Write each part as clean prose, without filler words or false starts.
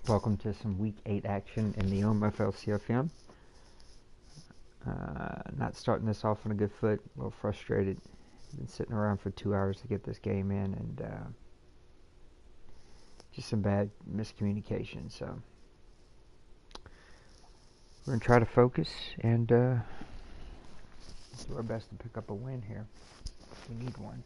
Welcome to some Week 8 action in the OMFL CFM. Not starting this off on a good foot. A little frustrated. Been sitting around for 2 hours to get this game in, and just some bad miscommunication. So we're going to try to focus and do our best to pick up a win here. We need one.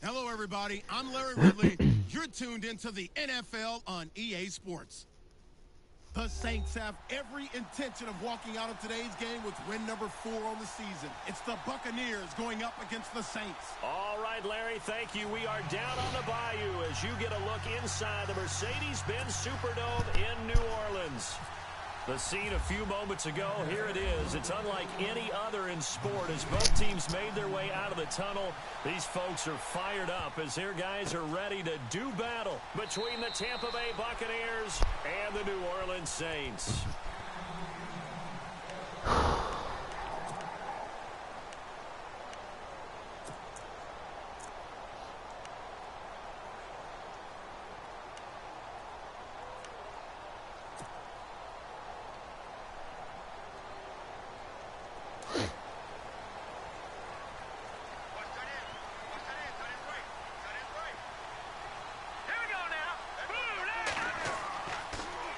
Hello, everybody. I'm Larry Ridley. You're tuned into the NFL on EA Sports. The Saints have every intention of walking out of today's game with win number 4 on the season. It's the Buccaneers going up against the Saints. All right, Larry, thank you. We are down on the bayou as you get a look inside the Mercedes-Benz Superdome in New Orleans. The scene a few moments ago, here it is. It's unlike any other in sport as both teams made their way out of the tunnel. These folks are fired up as their guys are ready to do battle between the Tampa Bay Buccaneers and the New Orleans Saints.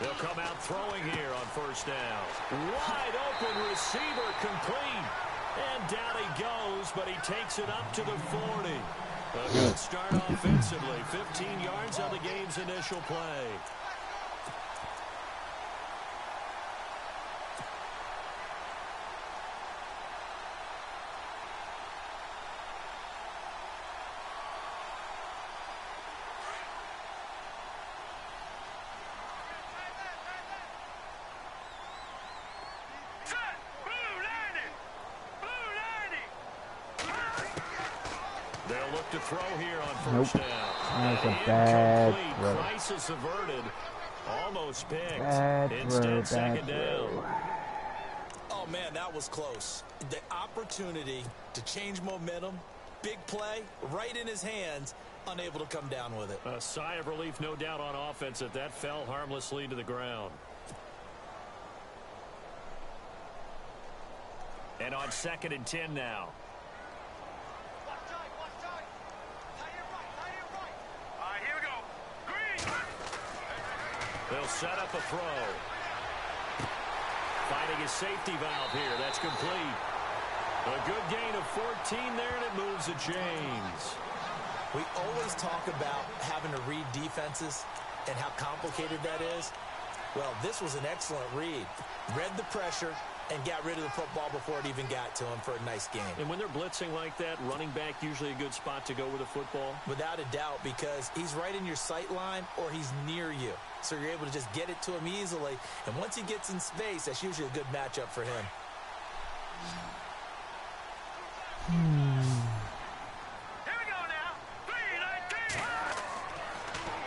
They'll come out throwing here on first down. Wide open receiver complete. And down he goes, but he takes it up to the 40. A good start offensively. 15 yards on the game's initial play. They'll look to throw here on first down. That was a bad throw. Crisis averted. Almost picked. Bad Instead, throw, second bad down. throw. Oh, man, that was close. The opportunity to change momentum, big play, right in his hands, unable to come down with it. A sigh of relief, no doubt, on offense that fell harmlessly to the ground. And on 2nd and 10 now. They'll set up a throw. Finding a safety valve here. That's complete. A good gain of 14 there, and it moves the chains. We always talk about having to read defenses and how complicated that is. Well, this was an excellent read. Read the pressure and got rid of the football before it even got to him for a nice game. And when they're blitzing like that, running back usually a good spot to go with the football? Without a doubt, because he's right in your sight line or he's near you. So you're able to just get it to him easily. And once he gets in space, that's usually a good matchup for him. Here we go now. 3-19.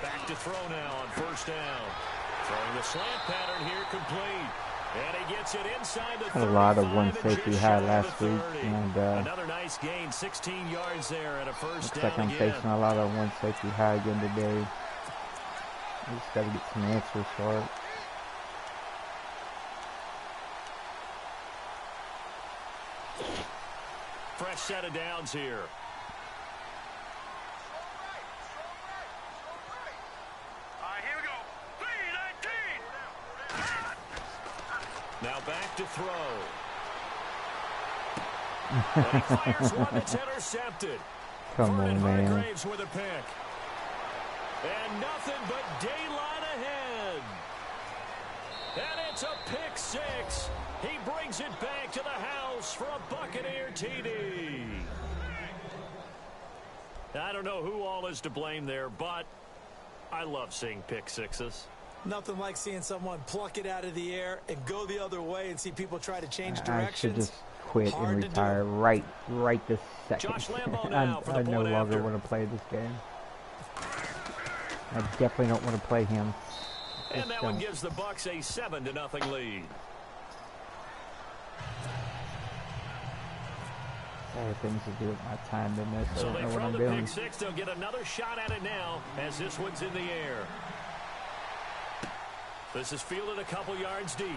Back to throw now on first down. Throwing the slant pattern here complete. And he gets it inside the 35. Had a lot of one safety high last week, and another nice gain, 16 yards there at a first down. looks like I'm facing a lot of one safety high again today. I just got to get some answers for it. Fresh set of downs here. Here we go. 3-19. Now back to throw. And he fires one that's intercepted. Come Vernon on, man. Hargraves with a pick. And nothing but daylight ahead. And it's a pick six. He brings it back to the house for a Buccaneer TD. I don't know who all is to blame there, but I love seeing pick sixes. Nothing like seeing someone pluck it out of the air and go the other way and see people try to change I should directions. just quit and retire right this second. Josh Lambo now for the I no point longer after. want to play this game. I definitely don't want to play him. And that one gives the Bucs a 7-0 lead. Other things to do with my time than this. I So don't they know what throw I'm the doing. pick six. They'll get another shot at it now as this one's in the air. This is fielded a couple yards deep.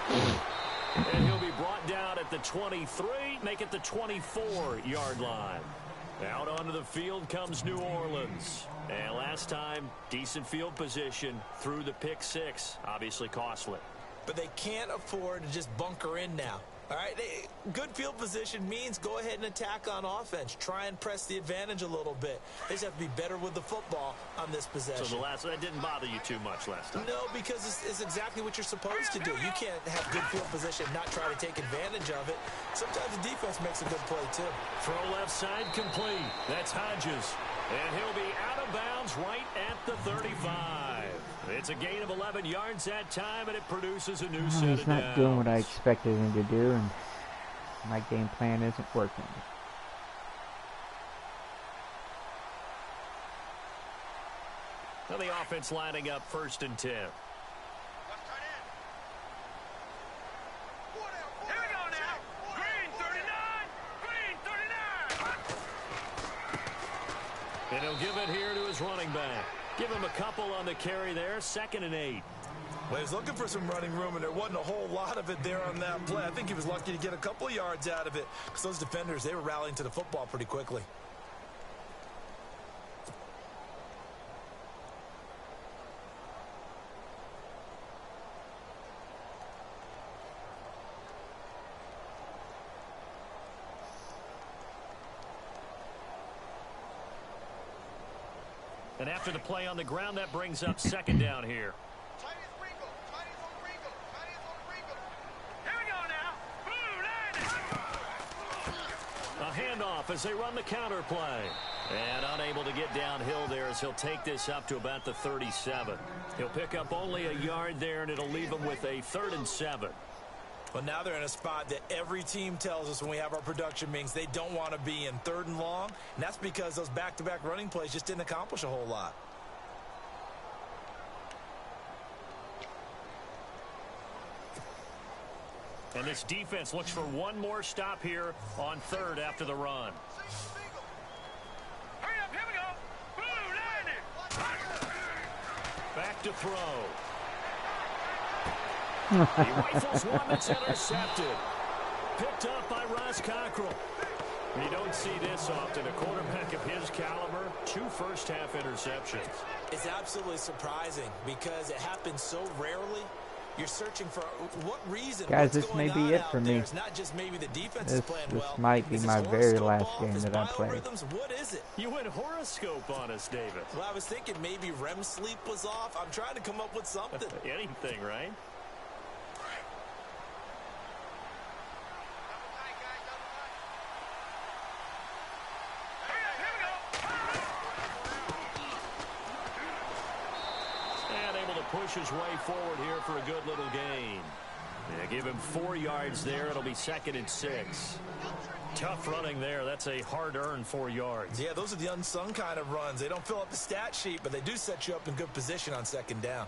And he'll be brought down at the 23, make it the 24-yard line. Out onto the field comes New Orleans. And last time, decent field position through the pick six. Obviously costly. But they can't afford to just bunker in now. All right, good field position means go ahead and attack on offense. Try and press the advantage a little bit. They just have to be better with the football on this possession. So that didn't bother you too much last time? No, because it's exactly what you're supposed to do. You can't have good field position and not try to take advantage of it. Sometimes the defense makes a good play, too. Throw left side complete. That's Hodges. And he'll be out of bounds right at the 35. It's a gain of 11 yards that time, and it produces a new set of He's not downs. doing what I expected him to do, and my game plan isn't working. Well, the offense lining up 1st and 10. And he'll give it here to his running back. Give him a couple on the carry there. 2nd and 8. Well, he was looking for some running room, and there wasn't a whole lot of it there on that play. I think he was lucky to get a couple of yards out of it because those defenders, they were rallying to the football pretty quickly. And after the play on the ground, that brings up 2nd down here. A handoff as they run the counter play. And unable to get downhill there as he'll take this up to about the 37. He'll pick up only a yard there, and it'll leave him with a 3rd and 7. Well, now they're in a spot that every team tells us when we have our production meetings they don't want to be in 3rd and long, and that's because those back-to-back running plays just didn't accomplish a whole lot. And this defense looks for one more stop here on 3rd after the run. Hurry up, here we go. Back to throw. He rifles one that's intercepted. Picked up by Ross Cockrell. You don't see this often. A quarterback of his caliber, 2 first-half interceptions. It's absolutely surprising because it happens so rarely. You're searching for what reason. Guys, this may be it for me. It's not just maybe the defense is playing well. This might be my very last game that I play. What is it? You went horoscope on us, David. Well, I was thinking maybe REM sleep was off. I'm trying to come up with something. Anything, right? Push his way forward here for a good little gain. Yeah, give him 4 yards there. It'll be 2nd and 6. Tough running there. That's a hard-earned 4 yards. Yeah, those are the unsung kind of runs. They don't fill up the stat sheet, but they do set you up in good position on 2nd down.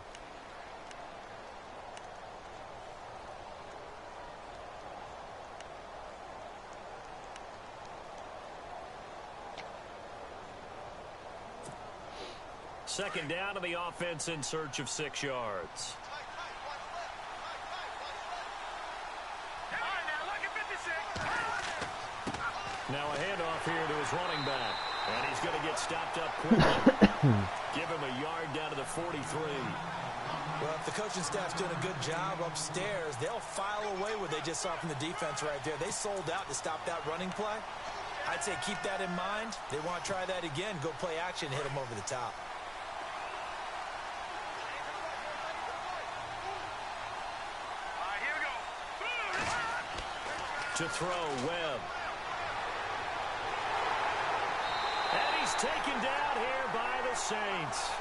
Second down to the offense in search of 6 yards. Now a handoff here to his running back. And he's going to get stopped up quickly. Give him a yard down to the 43. Well, if the coaching staff's doing a good job upstairs, they'll file away what they just saw from the defense right there. They sold out to stop that running play. I'd say keep that in mind. They want to try that again. Go play action, hit them over the top. To throw, Webb. And he's taken down here by the Saints.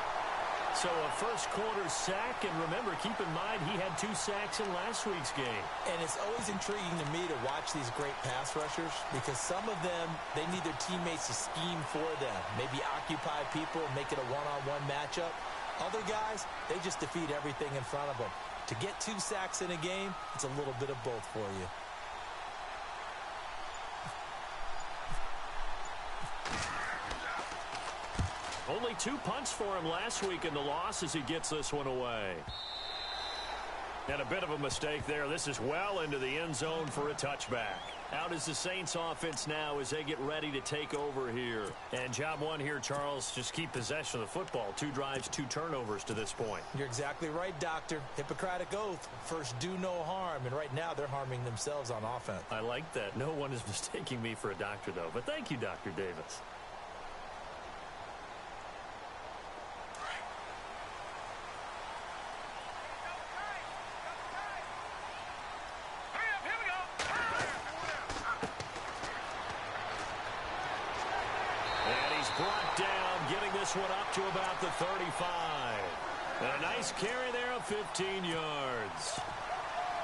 So a first quarter sack, and remember, keep in mind he had 2 sacks in last week's game. And it's always intriguing to me to watch these great pass rushers because some of them, they need their teammates to scheme for them. Maybe occupy people and make it a one-on-one matchup. Other guys, they just defeat everything in front of them. To get 2 sacks in a game, it's a little bit of both for you. Only 2 punts for him last week in the loss as he gets this one away. And a bit of a mistake there. This is well into the end zone for a touchback. Out is the Saints offense now as they get ready to take over here. And job one here, Charles, just keep possession of the football. 2 drives, 2 turnovers to this point. You're exactly right, Doctor. Hippocratic oath. First, do no harm. And right now, they're harming themselves on offense. I like that. No one is mistaking me for a doctor, though. But thank you, Dr. Davis. Brought down, getting this one up to about the 35. And a nice carry there of 15 yards.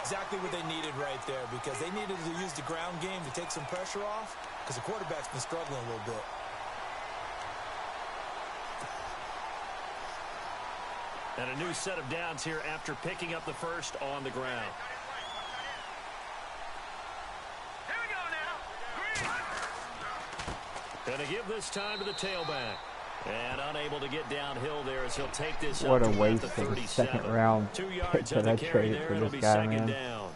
Exactly what they needed right there because they needed to use the ground game to take some pressure off because the quarterback's been struggling a little bit. And a new set of downs here after picking up the first on the ground. Going to give this time to the tailback. And unable to get downhill there as he'll take this what up a to waste the of 37. a second round 2 pick yards on that the I carry traded there. for It'll this be guy, second man. down.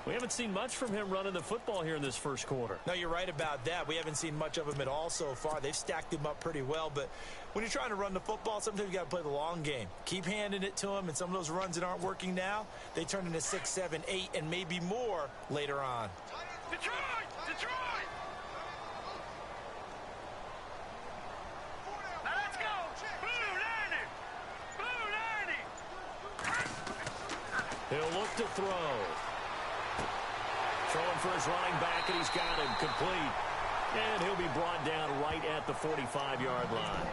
We haven't seen much from him running the football here in this first quarter. No, you're right about that. We haven't seen much of him at all so far. They've stacked him up pretty well, but when you're trying to run the football, sometimes you got to play the long game. Keep handing it to him, and some of those runs that aren't working now, they turn into 6, 7, 8, and maybe more later on. Detroit! Detroit! Now let's go! Blue Lanny! Blue Lanny! He'll look to throw. Throwing for his running back, and he's got him complete. And he'll be brought down right at the 45-yard line.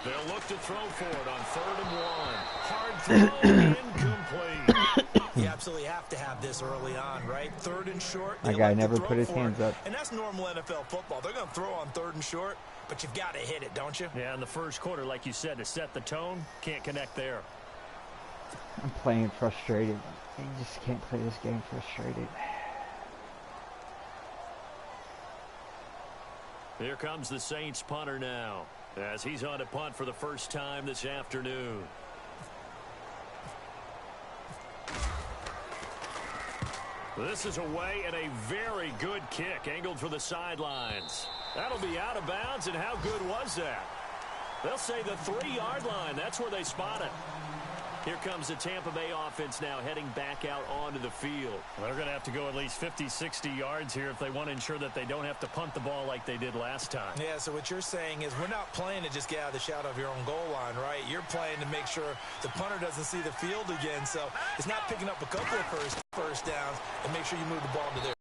They'll look to throw for it on 3rd and 1. Hard throw, incomplete. Yeah, absolutely have to have this early on, right? 3rd and short. My guy never put his hands up. And that's normal NFL football. They're going to throw on 3rd and short, but you've got to hit it, don't you? Yeah, in the first quarter, like you said, to set the tone, can't connect there. I'm playing frustrated. You just can't play this game frustrated. Here comes the Saints punter now, as he's on to punt for the first time this afternoon. This is away and a very good kick angled for the sidelines. That'll be out of bounds, and how good was that? They'll say the 3-yard line. That's where they spot it. Here comes the Tampa Bay offense now heading back out onto the field. Well, they're going to have to go at least 50, 60 yards here if they want to ensure that they don't have to punt the ball like they did last time. Yeah, so what you're saying is we're not playing to just get out of the shadow of your own goal line, right? You're playing to make sure the punter doesn't see the field again. So it's not picking up a couple of first downs and make sure you move the ball to there.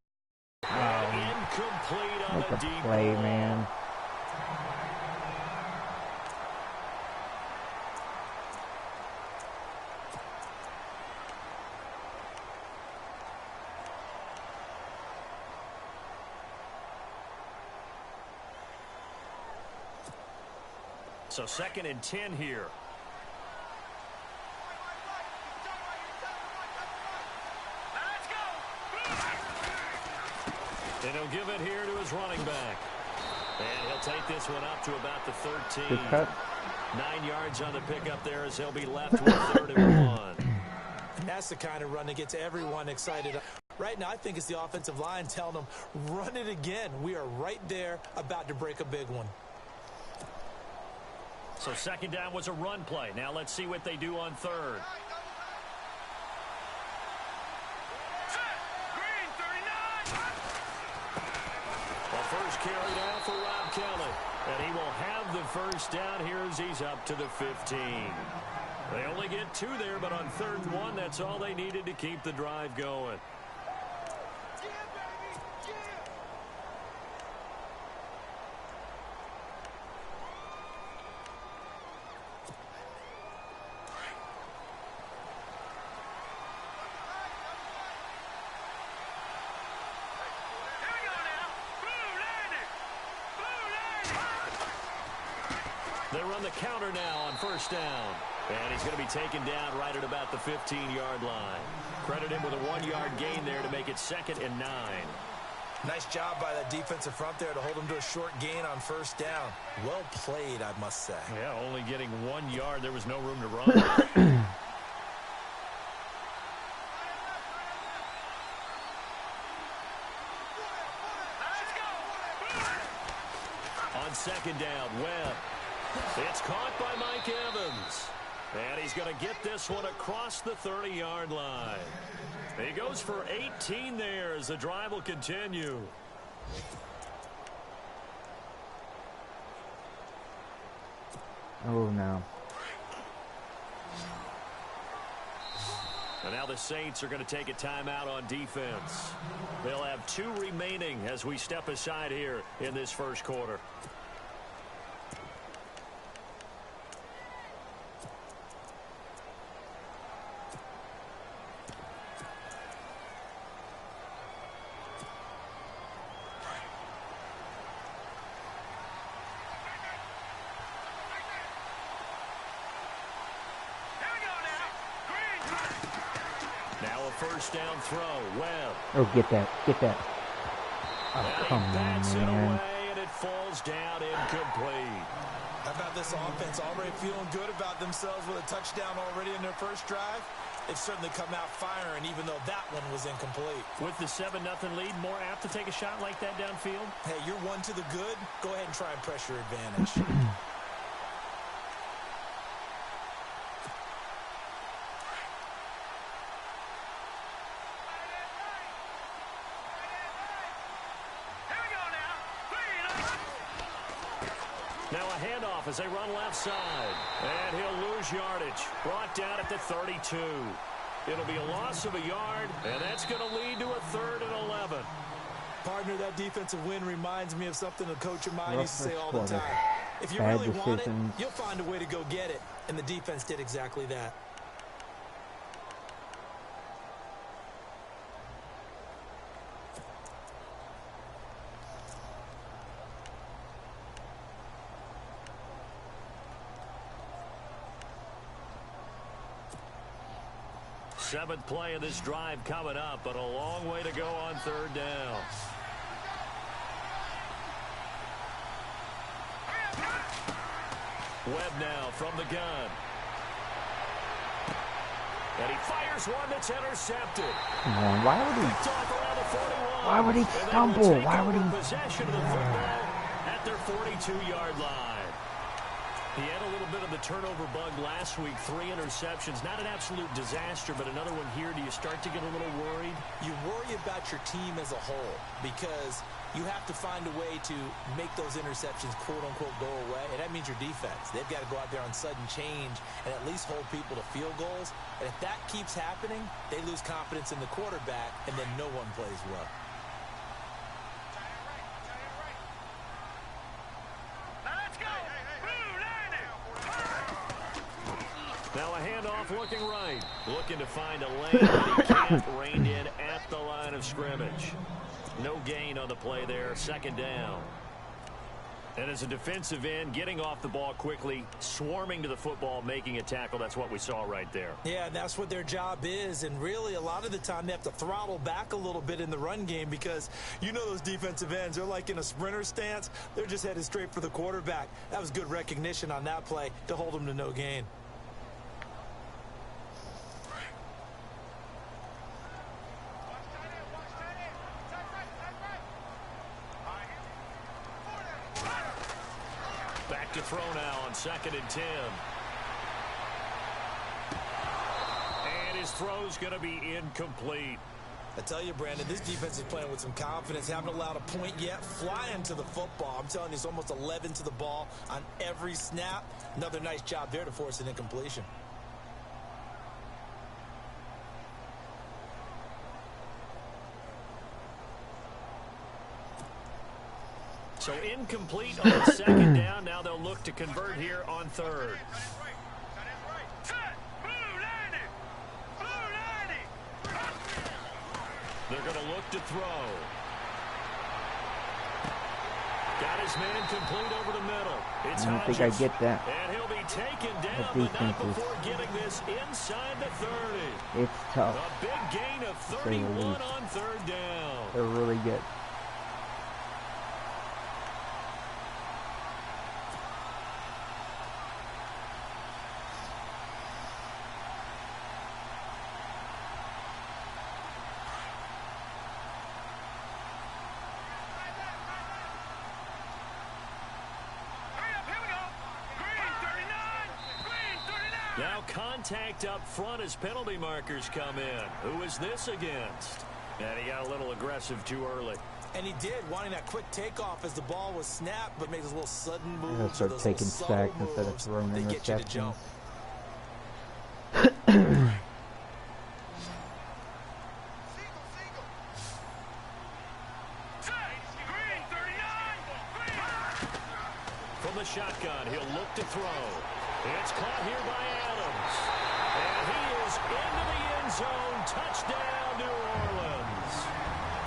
Incomplete on Make a a deep play, ball. man. So 2nd and 10 here. And he'll give it here to his running back. And he'll take this one up to about the 13. Good cut. 9 yards on the pickup there as he'll be left with 3rd and 1. And that's the kind of run that gets everyone excited. Right now, I think it's the offensive line telling them, run it again. We are right there about to break a big one. So 2nd down was a run play. Now let's see what they do on 3rd. The first carry down for Rob Kelly. And he will have the first down here as he's up to the 15. They only get 2 there, but on 3rd and 1, that's all they needed to keep the drive going. They run the counter now on 1st down. And he's going to be taken down right at about the 15-yard line. Credit him with a 1-yard gain there to make it 2nd and 9. Nice job by that defensive front there to hold him to a short gain on 1st down. Well played, I must say. Yeah, only getting 1 yard. There was no room to run. On 2nd down, Webb. It's caught by Mike Evans. And he's going to get this one across the 30-yard line. He goes for 18 there as the drive will continue. Oh, no. And now the Saints are going to take a timeout on defense. They'll have 2 remaining as we step aside here in this first quarter. Now a first down throw. Webb. Oh, get that. Get that. Oh, And come he bats on, it man. away, and it falls down incomplete. How about this offense already feeling good about themselves with a touchdown already in their first drive? They've certainly come out firing, even though that one was incomplete. With the 7-0 lead, more apt to take a shot like that downfield? Hey, you're one to the good. Go ahead and try and press your advantage. Now a handoff as they run left side. And he'll lose yardage. Brought down at the 32. It'll be a loss of a yard, and that's going to lead to a 3rd and 11. Partner, that defensive win reminds me of something a coach of mine used to say all the Quarter. time. If you Bad really want it, decisions. you'll find a way to go get it. And the defense did exactly that. Seventh play of this drive coming up, but a long way to go on third down. Webb now from the gun. And he fires one that's intercepted. Come on, why would he stumble? Why would he? Possession of the football at their 42-yard line. He had a little bit of the turnover bug last week. 3 interceptions. Not an absolute disaster, but another one here. Do you start to get a little worried? You worry about your team as a whole because you have to find a way to make those interceptions, quote-unquote, go away, and that means your defense. They've got to go out there on sudden change and at least hold people to field goals. And if that keeps happening, they lose confidence in the quarterback, and then no one plays well. Now a handoff looking right. Looking to find a lane, but he can't. Reined in at the line of scrimmage. No gain on the play there. Second down. And as a defensive end, getting off the ball quickly, swarming to the football, making a tackle. That's what we saw right there. Yeah, and that's what their job is. And really, a lot of the time, they have to throttle back a little bit in the run game because you know those defensive ends, they're like in a sprinter stance. They're just headed straight for the quarterback. That was good recognition on that play to hold them to no gain. Back to throw now on 2nd and 10. And his throw's going to be incomplete. I tell you, Brandon, this defense is playing with some confidence. Haven't allowed a point yet. Flying to the football. I'm telling you, it's almost 11 to the ball on every snap. Another nice job there to force an incompletion. So incomplete on the second down. Now they'll look to convert here on third. They're going to look to throw. Got his man complete over the middle. It's I don't think I get that. And he'll be taken down, but not before getting this inside the 30. It's tough. A big gain of 31 on third down. They're really good. Now contact up front as penalty markers come in. Who is this against? And he got a little aggressive too early. And he did, wanting that quick takeoff as the ball was snapped, but makes a little sudden move. They'll start taking sacks instead of throwing interceptions. From the shotgun, he'll look to throw. It's caught here by Adams. And he is into the end zone. Touchdown, New Orleans.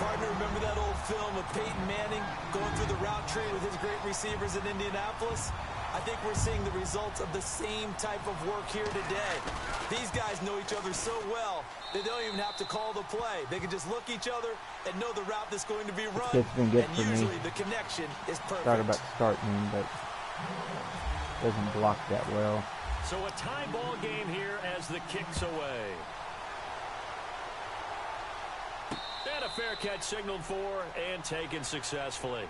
Partner, remember that old film of Peyton Manning going through the route tree with his great receivers in Indianapolis? I think we're seeing the results of the same type of work here today. These guys know each other so well, they don't even have to call the play. They can just look each other and know the route that's going to be run. It's been good and for usually me. the connection is perfect. Thought about starting him, but doesn't block that well. So a tie ball game here as the kick's away. And a fair catch signaled for and taken successfully.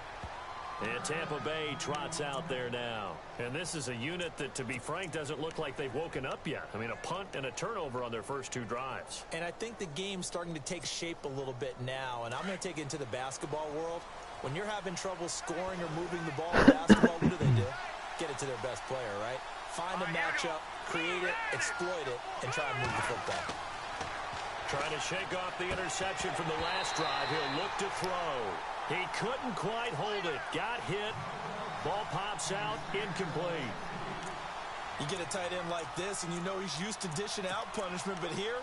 And Tampa Bay trots out there now. And this is a unit that, to be frank, doesn't look like they've woken up yet. I mean, a punt and a turnover on their first 2 drives. And I think the game's starting to take shape a little bit now. And I'm going to take it into the basketball world. When you're having trouble scoring or moving the ball in basketball, what do? Get it to their best player, right? Find a matchup, create it, exploit it, and try and move the football. Trying to shake off the interception from the last drive. He'll look to throw. He couldn't quite hold it. Got hit. Ball pops out. Incomplete. You get a tight end like this, and you know he's used to dishing out punishment, but here,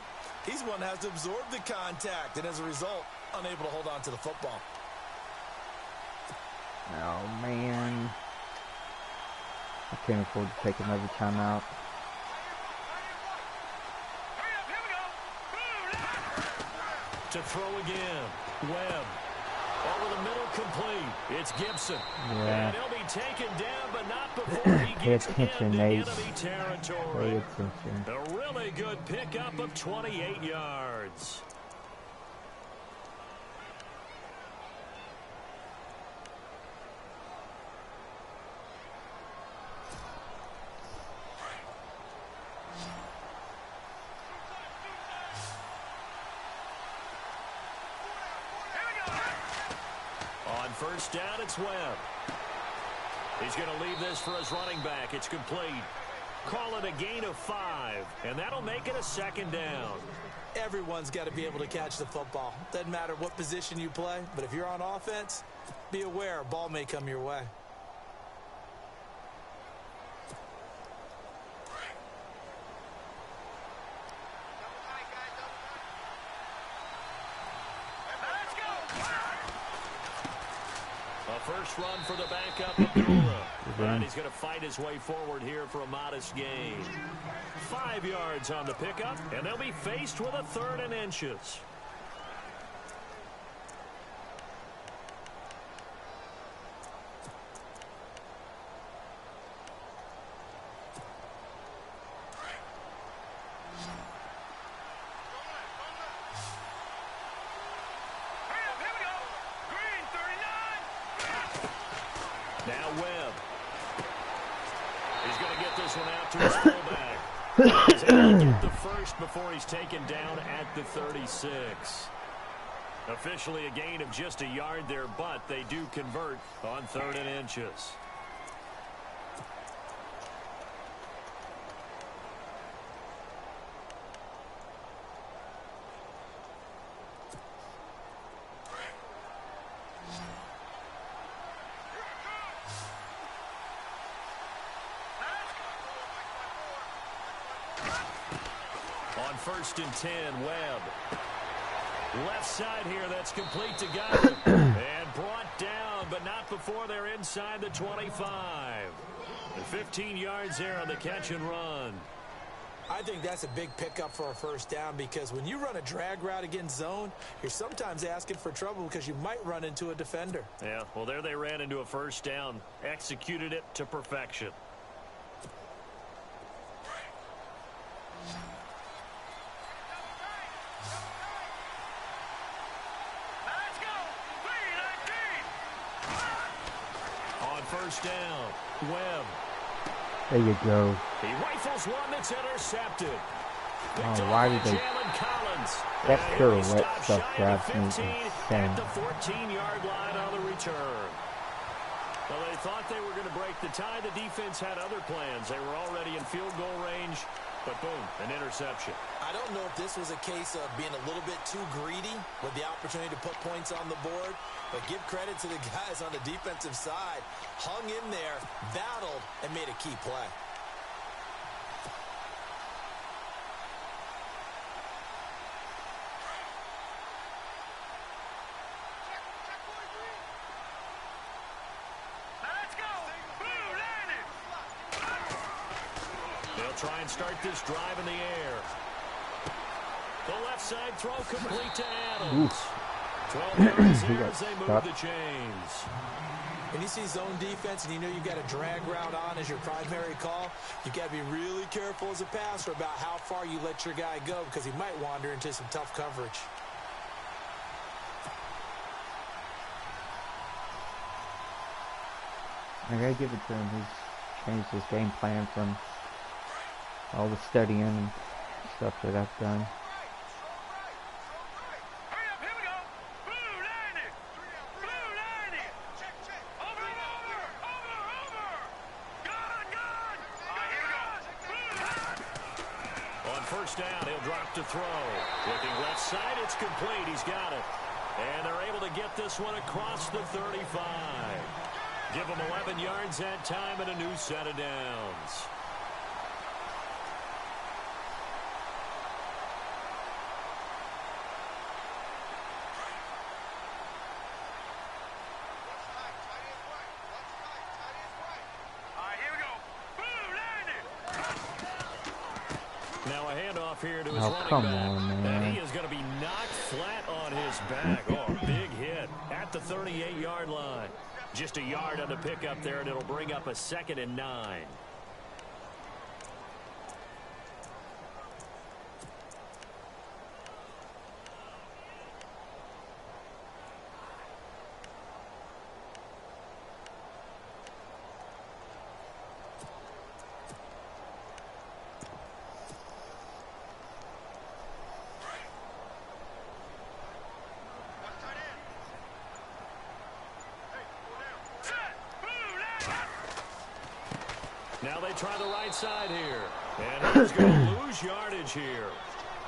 he's one that has to absorb the contact, and as a result, unable to hold on to the football. Oh, man. I can't afford to take another timeout. to throw again. Webb. Over the middle, complete. It's Gibson. Yeah. And he'll be taken down, but not before he gets attention, into Nate. enemy territory. Pay attention. A really good pickup of 28 yards. First down, it's Webb. He's going to leave this for his running back. It's complete. Call it a gain of 5, and that'll make it a second down. Everyone's got to be able to catch the football. Doesn't matter what position you play, but if you're on offense, be aware a ball may come your way. First run for the backup, Abdullah. And he's going to fight his way forward here for a modest gain. 5 yards on the pickup, and they'll be faced with a 3rd and inches. Now Webb. He's going to get this one out to his fullback. He's able to get the first before he's taken down at the 36. Officially a gain of just a yard there, but they do convert on 3rd and inches. On 1st and 10, Webb. Left side here, that's complete to Godwin. And brought down, but not before they're inside the 25. And 15 yards there on the catch and run. I think that's a big pickup for a first down because when you run a drag route against zone, you're sometimes asking for trouble because you might run into a defender. Yeah, well, there they ran into a first down. Executed it to perfection. First down, Webb. There you go. He rifles one that's intercepted. Oh, why did they? Extra wet stuff grabs me insane. At the 14-yard line on the return. Well, they thought they were going to break the tie. The defense had other plans. They were already in field goal range, but boom, an interception. I don't know if this was a case of being a little bit too greedy with the opportunity to put points on the board, but give credit to the guys on the defensive side. Hung in there, battled, and made a key play. They'll try and start this drive in the air. The left side throw complete to Adams. Oof. 12 yards there as they move stuck. the chains. When you see zone defense and you know you've got a drag route on as your primary call, you've got to be really careful as a passer about how far you let your guy go because he might wander into some tough coverage. I gotta give it to him. He's changed his game plan from all the studying and stuff that I've done. First down, he'll drop to throw. Looking left side, it's complete. He's got it. And they're able to get this one across the 35. Give them 11 yards that time and a new set of downs. Now a handoff here to his his Oh, running come back. on, man. And he is going to be knocked flat on his back. Oh, big hit at the 38-yard line. Just a yard on the pickup there, and it'll bring up a 2nd and 9. Now they try the right side here. And he's going to lose yardage here.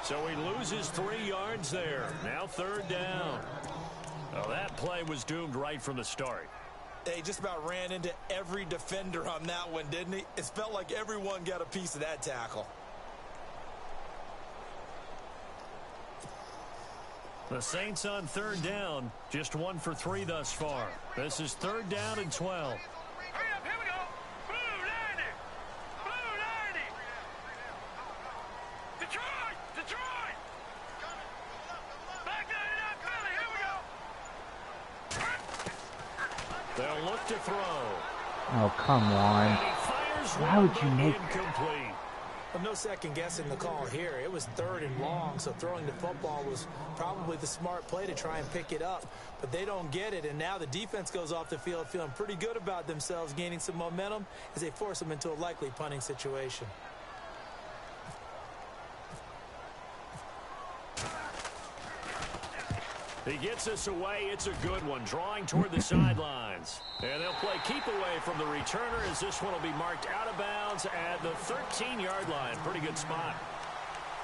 So he loses 3 yards there. Now 3rd down. Well, that play was doomed right from the start. He just about ran into every defender on that one, didn't he? It felt like everyone got a piece of that tackle. The Saints on 3rd down. Just 1 for 3 thus far. This is 3rd down and 12. They'll look to throw. Oh, come on. Why would you make incomplete? Well, no second guessing the call here. It was 3rd and long, so throwing the football was probably the smart play to try and pick it up. But they don't get it, and now the defense goes off the field feeling pretty good about themselves, gaining some momentum as they force them into a likely punting situation. He gets us away. It's a good one. Drawing toward the sidelines. And they'll play keep away from the returner as this one will be marked out of bounds at the 13-yard line. Pretty good spot.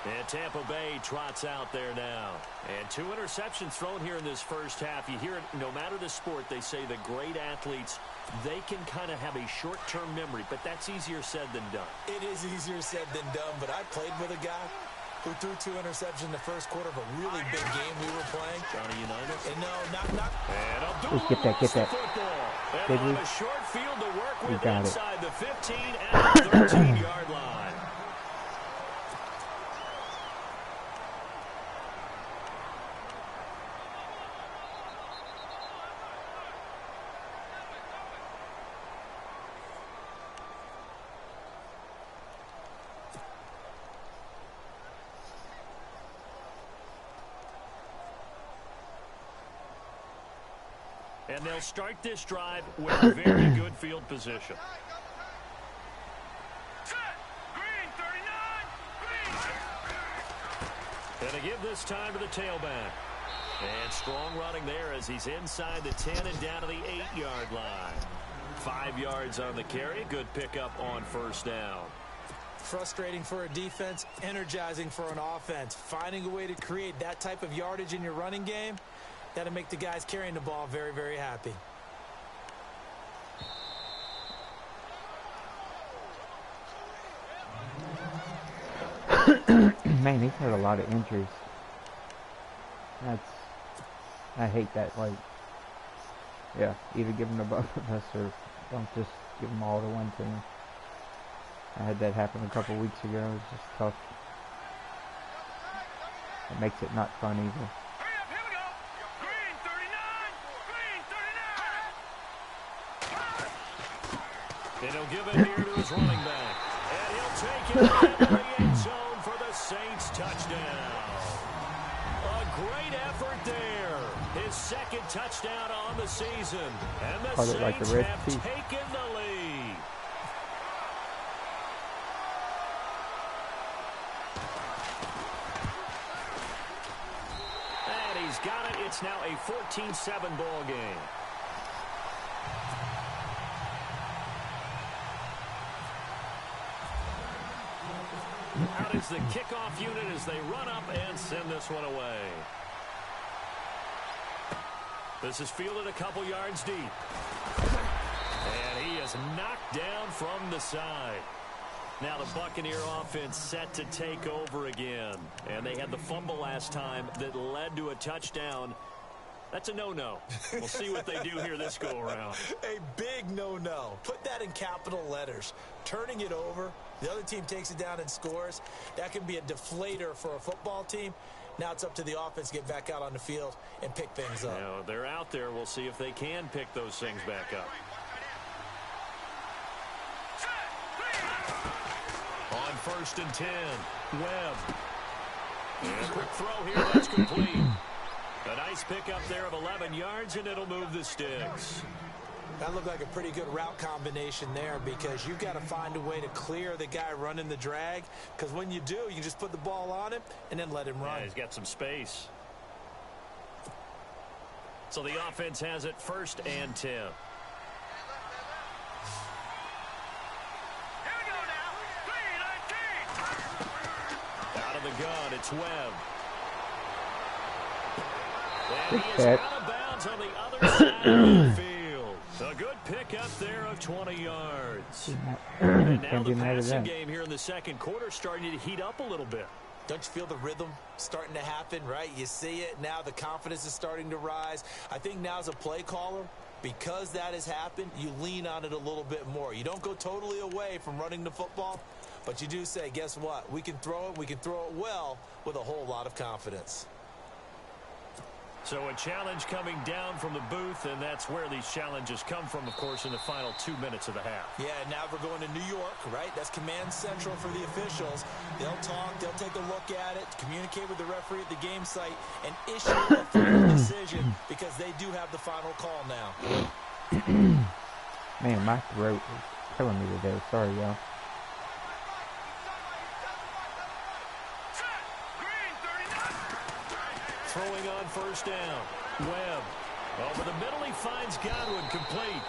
And Tampa Bay trots out there now. And 2 interceptions thrown here in this first half. You hear it, no matter the sport, they say the great athletes, they can kind of have a short-term memory, but that's easier said than done. It is easier said than done, but I played with a guy who threw 2 interceptions in the first quarter of a really big game we were playing. Johnny Unitas. And no, not. And Let's get that, get that. Did we? A short field to work with inside the 15 and the 13-yard line. And they'll start this drive with a very good field position. And they give this time to the tailback. And strong running there as he's inside the 10 and down to the 8-yard line. 5 yards on the carry. Good pickup on 1st down. Frustrating for a defense, energizing for an offense. Finding a way to create that type of yardage in your running game, that'll make the guys carrying the ball very, very happy. Man, he's had a lot of injuries. I hate that. Like, yeah, either give them to both of us or don't just give them all to one team. I had that happen a couple weeks ago. It was just tough. It makes it not fun either. And he'll give it here to his running back. And he'll take it into the end zone for the Saints touchdown. A great effort there. His 2nd touchdown on the season. And the Saints have taken the lead. And he's got it. It's now a 14-7 ball game. Out is the kickoff unit as they run up and send this one away. This is fielded a couple yards deep. And he is knocked down from the side. Now the Buccaneer offense set to take over again. And they had the fumble last time that led to a touchdown. That's a no-no. We'll see what they do here this go-around. A big no-no. Put that in capital letters. Turning it over The other team takes it down and scores. That can be a deflator for a football team. Now it's up to the offense to get back out on the field and pick things up. Now, they're out there. We'll see if they can pick those things back up. On 1st and 10, Webb. And a quick throw here. That's complete. A nice pickup there of 11 yards, and it'll move the sticks. That looked like a pretty good route combination there because you've got to find a way to clear the guy running the drag, because when you do, you can just put the ball on him and then let him run. Yeah, he's got some space. So the offense has it 1st and 10. Out of the gun, it's Webb. And he is out of bounds on the other side of the field. A good pickup there of 20 yards. And now the passing game here in the second quarter starting to heat up a little bit. Don't you feel the rhythm starting to happen, right? You see it. Now the confidence is starting to rise. I think now as a play caller, because that has happened, you lean on it a little bit more. You don't go totally away from running the football, but you do say, guess what? We can throw it. We can throw it well with a whole lot of confidence. So a challenge coming down from the booth, and that's where these challenges come from, of course, in the final 2 minutes of the half. Yeah, now we're going to New York, right? That's command central for the officials. They'll talk, they'll take a look at it, communicate with the referee at the game site, and issue a final decision because they do have the final call now. Man, my throat is killing me today. Sorry, y'all. Throwing on 1st down. Webb. Over the middle, he finds Godwin complete.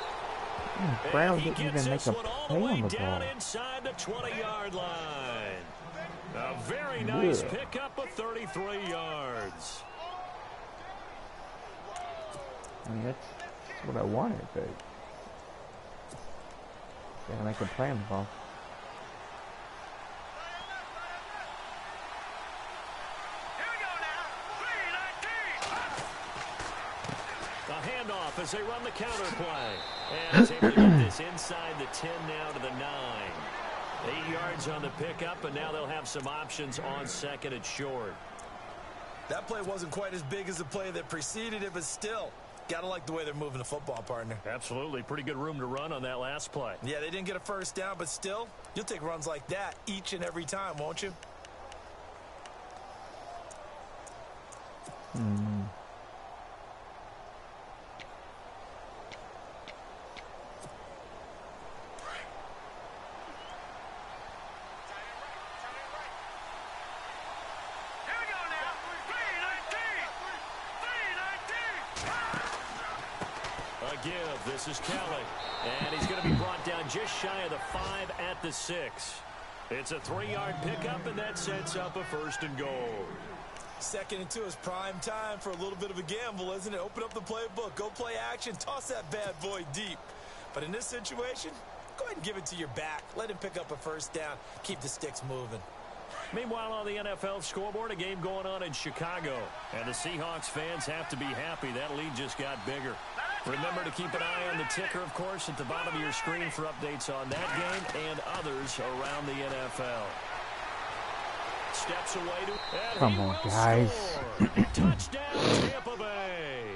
Brown and he didn't gets even make this a one all play the way on the down ball. inside the 20-yard line. A very nice pickup of 33 yards. I mean, that's what I wanted, but gotta make a play on the ball. As they run the counter play. And is able to get this inside the 10 now to the 9. 8 yards on the pickup, and now they'll have some options on 2nd and short. That play wasn't quite as big as the play that preceded it, but still, gotta like the way they're moving the football, partner. Absolutely. Pretty good room to run on that last play. Yeah, they didn't get a 1st down, but still, you'll take runs like that each and every time, won't you? This is Kelly, and he's going to be brought down just shy of the 5 at the 6. It's a 3-yard pickup, and that sets up a 1st and goal. 2nd and 2 is prime time for a little bit of a gamble, isn't it? Open up the playbook, go play action, toss that bad boy deep. But in this situation, go ahead and give it to your back. Let him pick up a 1st down. Keep the sticks moving. Meanwhile, on the NFL scoreboard, a game going on in Chicago. And the Seahawks fans have to be happy. That lead just got bigger. Remember to keep an eye on the ticker, of course, at the bottom of your screen for updates on that game and others around the NFL. Steps away to... Come on, guys. Touchdown, Tampa Bay.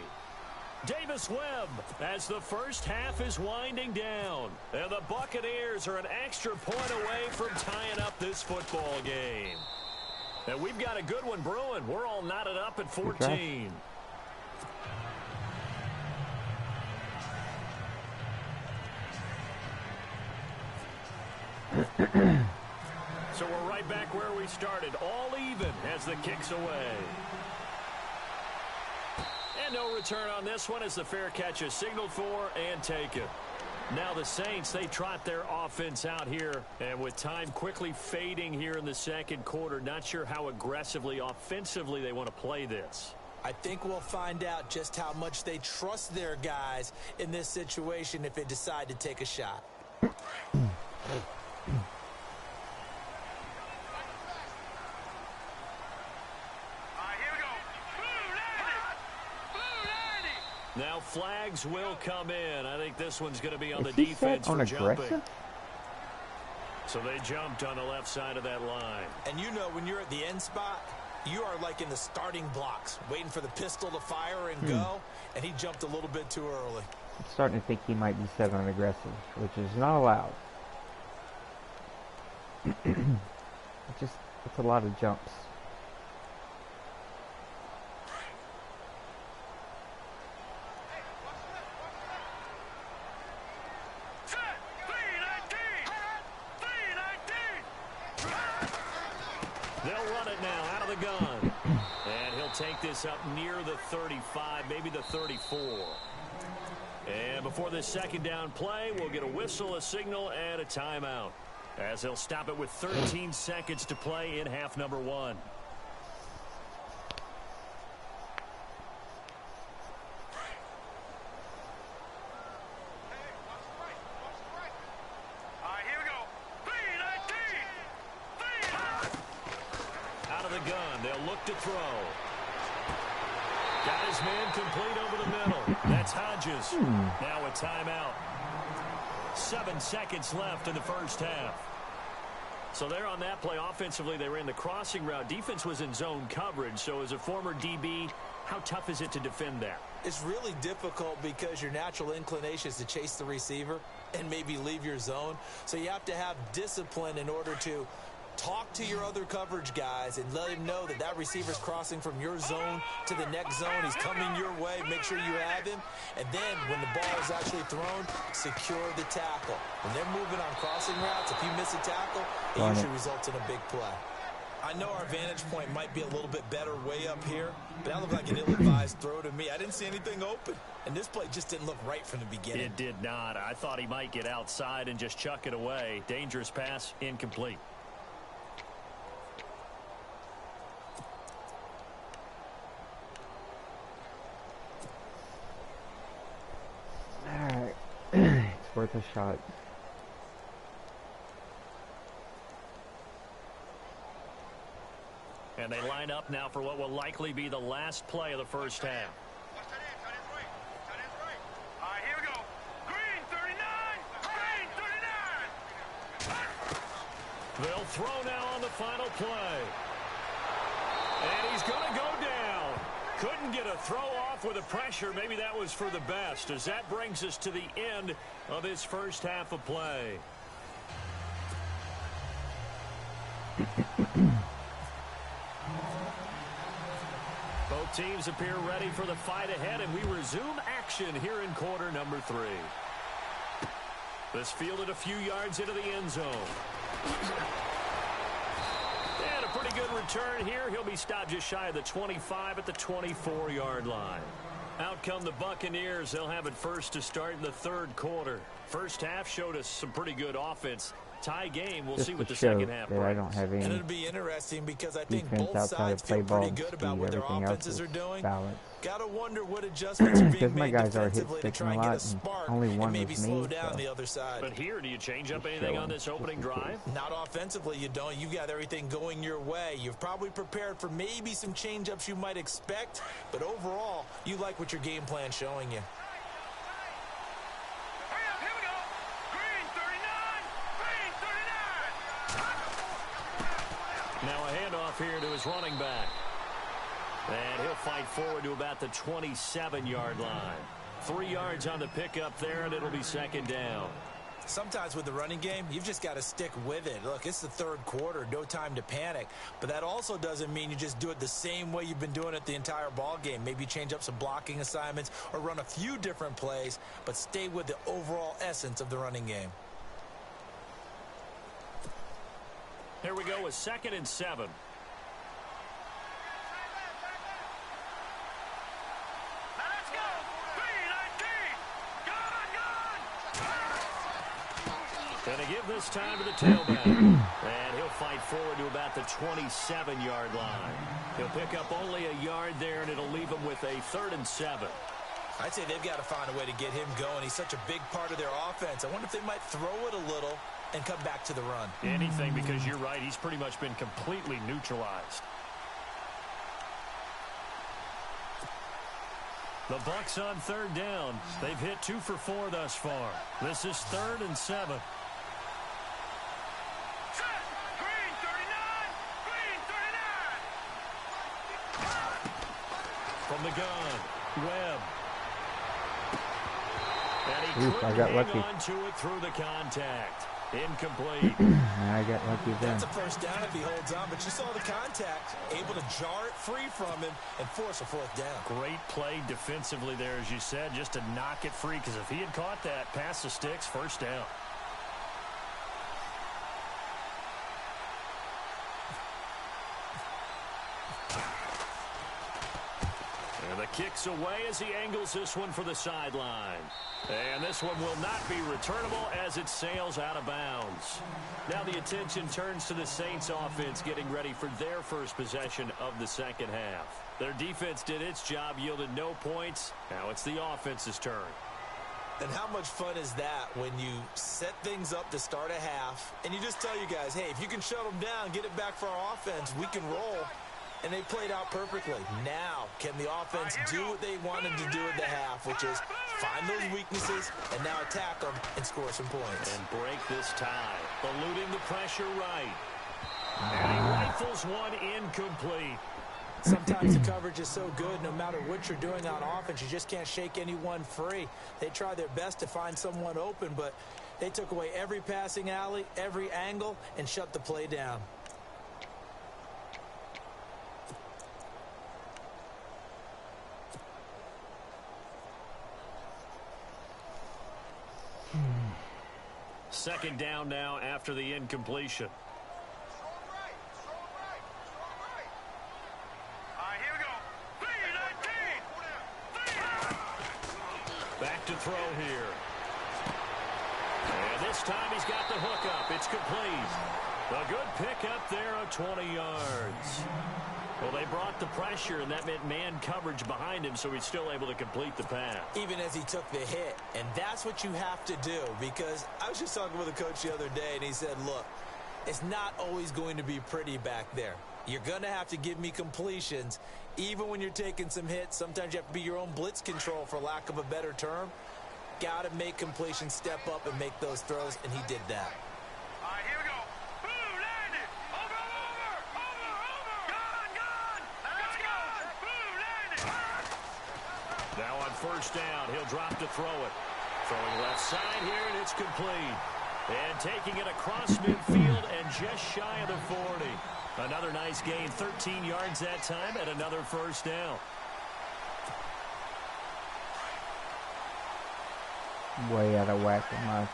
Davis Webb as the first half is winding down. And the Buccaneers are an extra point away from tying up this football game. And we've got a good one brewing. We're all knotted up at 14. So we're right back where we started. All even as the kick's away. And no return on this one as the fair catch is signaled for and taken. Now the Saints, they trot their offense out here. And with time quickly fading here in the second quarter, not sure how aggressively, offensively they want to play this. I think we'll find out just how much they trust their guys in this situation if they decide to take a shot. Now flags will come in. I think this one's going to be on the defense for jumping. Aggressive? So So they jumped on the left side of that line. And you know when you're at the end spot, you are like in the starting blocks, waiting for the pistol to fire and go, and he jumped a little bit too early. I'm starting to think he might be set on aggressive, which is not allowed. It's a lot of jumps. They'll run it now out of the gun. And he'll take this up near the 35, maybe the 34. And before this second down play, we'll get a whistle, a signal, and a timeout, as they'll stop it with 13 seconds to play in half number 1. Out of the gun, they'll look to throw. Got his man complete over the middle. That's Hodges. Now a timeout. 7 seconds left in the first half. So there on that play, offensively, they ran the crossing route. Defense was in zone coverage. So as a former DB, how tough is it to defend that? It's really difficult because your natural inclination is to chase the receiver and maybe leave your zone. So you have to have discipline in order to talk to your other coverage guys and let him know that that receiver's crossing from your zone to the next zone. He's coming your way. Make sure you have him. And then when the ball is actually thrown, secure the tackle. When they're moving on crossing routes, if you miss a tackle, it usually results in a big play. I know our vantage point might be a little bit better way up here, but that looked like an ill-advised throw to me. I didn't see anything open, and this play just didn't look right from the beginning. It did not. I thought he might get outside and just chuck it away. Dangerous pass, incomplete. Alright. It's worth a shot. And they line up now for what will likely be the last play of the first half. All right, here we go. Green 39. Green 39. They'll throw now on the final play. And he's going to go down. Couldn't get a throw off with the pressure. Maybe that was for the best, as that brings us to the end of this first half of play. Both teams appear ready for the fight ahead, and we resume action here in quarter number 3. This fielded a few yards into the end zone. And a pretty good return here. He'll be stopped just shy of the 25 at the 24-yard line. Out come the Buccaneers. They'll have it first to start in the third quarter. First half showed us some pretty good offense. Tie game. We'll see what the second half brings. I don't have any. And it'll be interesting because I think defense both sides feel pretty good about what their offenses are doing. Gotta wonder what adjustments are being made defensively to try and get a spark and maybe slow down the other side. But here, do you change up anything on this opening drive? Not offensively, you don't. You've got everything going your way. You've probably prepared for maybe some change-ups you might expect, but overall, you like what your game plan's showing you. Now a handoff here to his running back. And he'll fight forward to about the 27-yard line. 3 yards on the pickup there, and it'll be second down. Sometimes with the running game, you've just got to stick with it. Look, it's the third quarter, no time to panic. But that also doesn't mean you just do it the same way you've been doing it the entire ball game. Maybe change up some blocking assignments or run a few different plays, but stay with the overall essence of the running game. Here we go with 2nd and 7. Let's go. 3-19. Gonna give this time to the tailback. And he'll fight forward to about the 27-yard line. He'll pick up only a yard there, and it'll leave him with a 3rd and 7. I'd say they've got to find a way to get him going. He's such a big part of their offense. I wonder if they might throw it a little and come back to the run. Anything, because you're right, he's pretty much been completely neutralized. The Bucs on 3rd down. They've hit 2 for 4 thus far. This is 3rd and 7. From the gun, Webb. And he Oof, I couldn't got hang lucky. on to it through the contact. Incomplete. I got lucky then. That's a first down if he holds on, but you saw the contact, able to jar it free from him and force a fourth down. Great play defensively there, as you said, just to knock it free, because if he had caught that, pass the sticks, first down. And the kick's away as he angles this one for the sideline. And this one will not be returnable as it sails out of bounds. Now the attention turns to the Saints offense getting ready for their first possession of the second half. Their defense did its job, yielded no points. Now it's the offense's turn. And how much fun is that when you set things up to start a half and you just tell you guys, hey, if you can shut them down, get it back for our offense, we can roll. And they played out perfectly. Now, can the offense do what they wanted to do at the half, which is find those weaknesses and now attack them and score some points. And break this tie. Eluding the pressure right. And he rifles one incomplete. Sometimes the coverage is so good, no matter what you're doing on offense, you just can't shake anyone free. They try their best to find someone open, but they took away every passing alley, every angle, and shut the play down. Second down now after the incompletion. Here we go. 3-19. Back to throw here. And this time he's got the hook up. It's complete. A good pickup there of 20 yards. Well, they brought the pressure, and that meant man coverage behind him, so he's still able to complete the pass. Even as he took the hit. And that's what you have to do, because I was just talking with a coach the other day, and he said, look, it's not always going to be pretty back there. You're going to have to give me completions. Even when you're taking some hits, sometimes you have to be your own blitz control, for lack of a better term. Got to make completions, step up, and make those throws, and he did that. Here we go. Boom, landed. Over. Gone. Let's go. Boom, landed. Now on first down, he'll drop to throw it. Throwing left side here, and it's complete. And taking it across midfield and just shy of the 40. Another nice gain, 13 yards that time, and another first down. Way out of whack with my...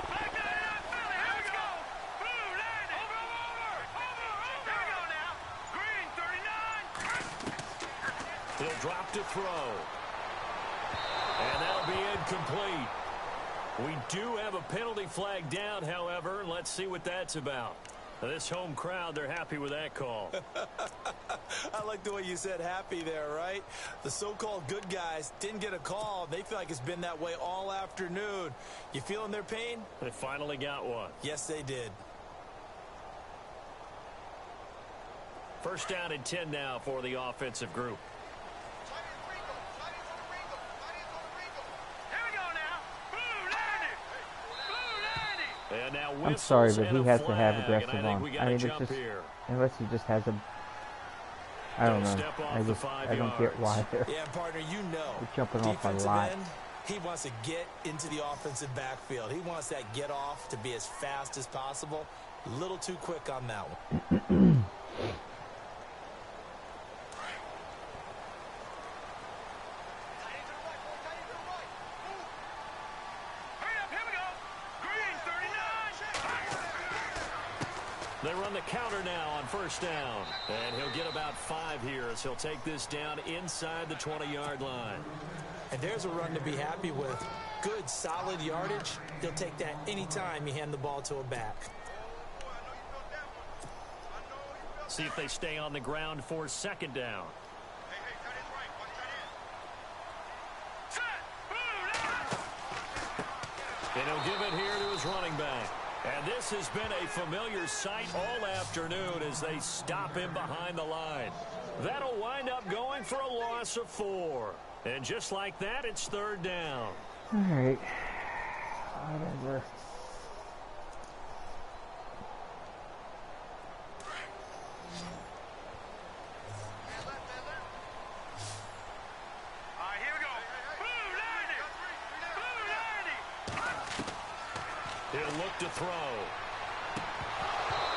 Back to the NFL. Here we go. Boom, landed. Over. Here we go now. Green, 39. He'll drop to throw. And that'll be incomplete. We do have a penalty flag down, however. Let's see what that's about. This home crowd, they're happy with that call. I like the way you said happy there, right? The so-called good guys didn't get a call. They feel like it's been that way all afternoon. You feeling their pain? They finally got one. Yes, they did. First down and 10 now for the offensive group. Here we go now. Boom, landed. And now I'm sorry, whistles but and he a has to have flag, aggressive and I think on. we got I a mean, it's jump just... here. Unless he just has a... I don't know. Step off the 5 I don't get why yards. they're Yeah, partner, you know. jumping off a Defensive lot. end, he wants to get into the offensive backfield. He wants that get off to be as fast as possible. A little too quick on that one. Here we go. Green, 39. They run the counter now on first down. And he'll get about 5 here as he'll take this down inside the 20-yard line. And there's a run to be happy with. Good, solid yardage. He'll take that anytime you hand the ball to a back. See if they stay on the ground for second down. And he'll give it here to his running back. And this has been a familiar sight all afternoon as they stop him behind the line. That'll wind up going for a loss of 4. And just like that, it's third down. All right. Whatever. He'll look to throw.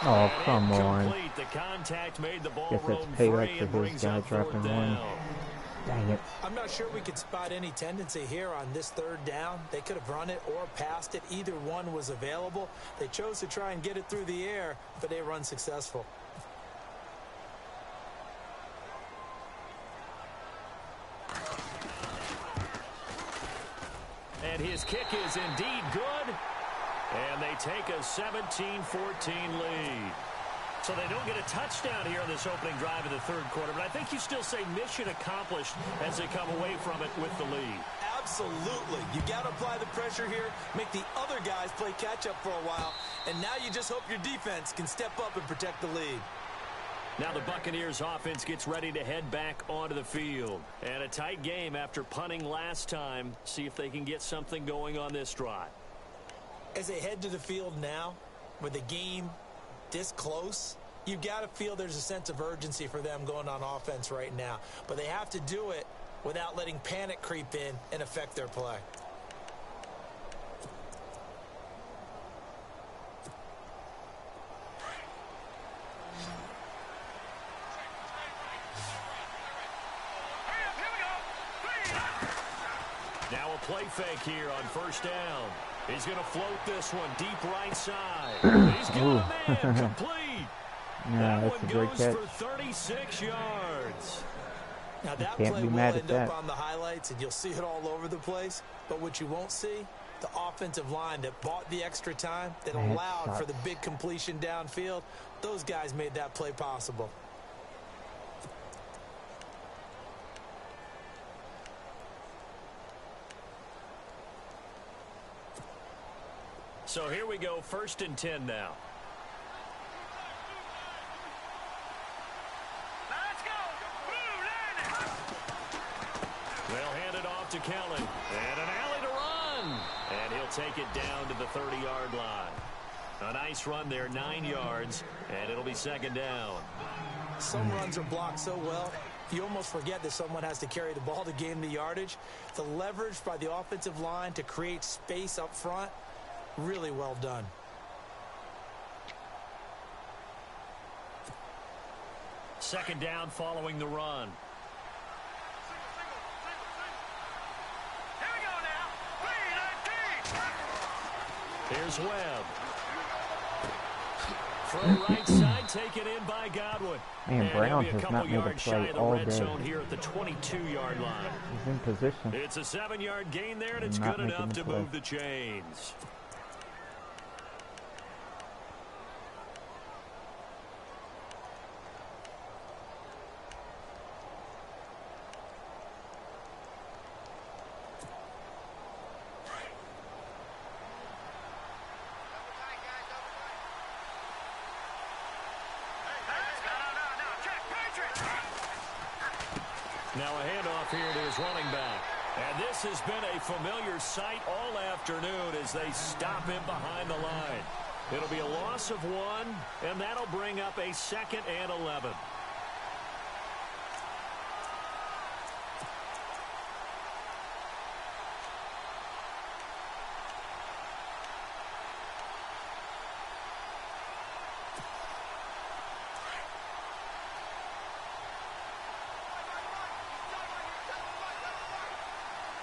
Oh, And come on. incomplete. The contact made the ball Guess roam that's free payback and for his brings guy up fourth dropping one. down. Dang it. I'm not sure we could spot any tendency here on this third down. They could have run it or passed it. Either one was available. They chose to try and get it through the air, but they were unsuccessful. And his kick is indeed good. And they take a 17-14 lead. So they don't get a touchdown here in this opening drive of the third quarter. But I think you still say mission accomplished as they come away from it with the lead. Absolutely. You got to apply the pressure here, make the other guys play catch-up for a while, and now you just hope your defense can step up and protect the lead. Now the Buccaneers offense gets ready to head back onto the field. And a tight game after punting last time. See if they can get something going on this drive. As they head to the field now, with the game this close, you got to feel there's a sense of urgency for them going on offense right now. But they have to do it without letting panic creep in and affect their play. Now a play fake here on first down. He's going to float this one deep right side. He's got a man complete. Yeah, That that's a one great goes catch. for 36 yards. Now that can't play be will mad at end that. up on the highlights, and you'll see it all over the place. But what you won't see, the offensive line that bought the extra time, that Man, it allowed for the sucks. big completion downfield, those guys made that play possible. So here we go, 1st and 10 now. Let's go. Blue line. They'll hand it off to Kelly. And an alley to run. And he'll take it down to the 30-yard line. A nice run there, 9 yards. And it'll be 2nd down. Some runs are blocked so well, you almost forget that someone has to carry the ball to gain the yardage. The leverage by the offensive line to create space up front, really well done. Second down following the run. Here we go now. 3-19. Here's Webb. From right side, taken in by Godwin. Man, And Brown he'll be a has couple not made a yards play shy of the all red day. zone here at the 22-yard line. He's in position. It's a 7-yard gain there, and it's Not good making enough the to play. move the chains. No. Check. Patriots. Now a handoff here to his running back. And this has been a familiar sight all afternoon as they stop him behind the line. It'll be a loss of 1, and that'll bring up a 2nd and 11.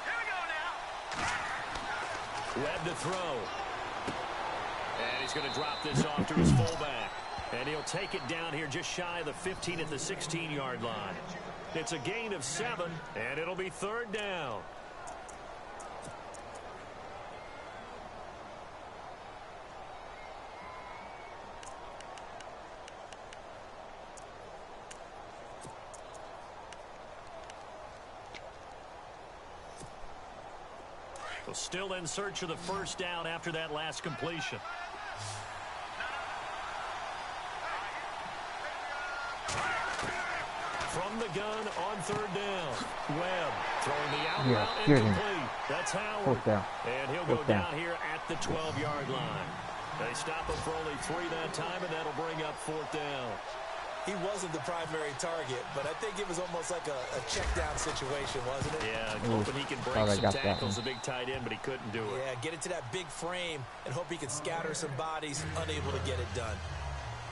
Here we go now. Webb to throw. And he's going to drop this off to his fullback. And he'll take it down here just shy of the 15 at the 16-yard line. It's a gain of 7, and it'll be 3rd down. So still in search of the 1st down after that last completion. From the gun on 3rd down. Webb throwing the out route get him. incomplete. That's Howard. Fourth down. And he'll go Fourth down down. here at the 12-yard line. They stop him for only 3 that time, and that'll bring up 4th down. he wasn't the primary target, but I think it was almost like a check-down situation, wasn't it? Yeah, hoping he can break some tackles, a big tight end, but he couldn't do it. Yeah, get it to that big frame and hope he can scatter some bodies, unable to get it done.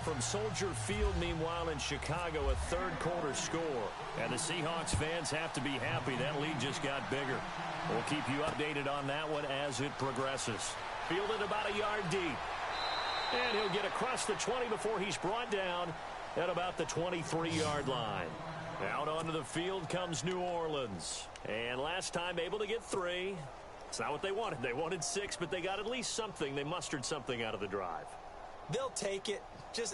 From Soldier Field, meanwhile, in Chicago, a third-quarter score. And the Seahawks fans have to be happy. That lead just got bigger. We'll keep you updated on that one as it progresses. Fielded about a yard deep. And he'll get across the 20 before he's brought down at about the 23-yard line. Out onto the field comes New Orleans. And last time able to get 3. It's not what they wanted. They wanted 6, but they got at least something. They mustered something out of the drive. They'll take it.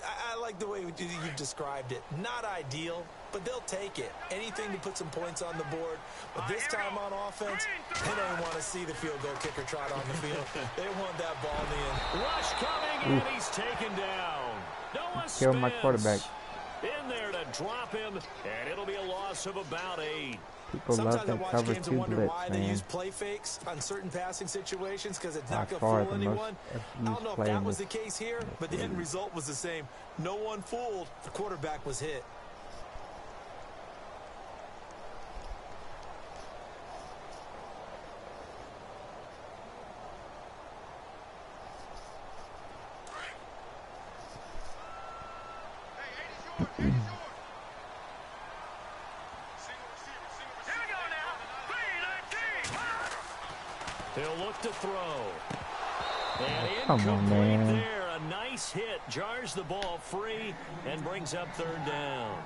I like the way you've described it. Not ideal, but they'll take it. Anything to put some points on the board. But this time on offense, they don't want to see the field goal kicker trot on the field. They want that ball in the end. Rush coming, and he's taken down. Noah Kill my quarterback. In there to drop him, and it'll be a loss of about 8. People Sometimes love I watch that cover games 2 and wonder blitz, why man. they use play fakes on certain passing situations because it's By not going far to fool the most anyone. I don't know if play that in was this. the case here, but the end result was the same. No one fooled. The quarterback was hit. He'll look to throw. And Come on, incomplete man. there. A nice hit. Jars the ball free and brings up 3rd down.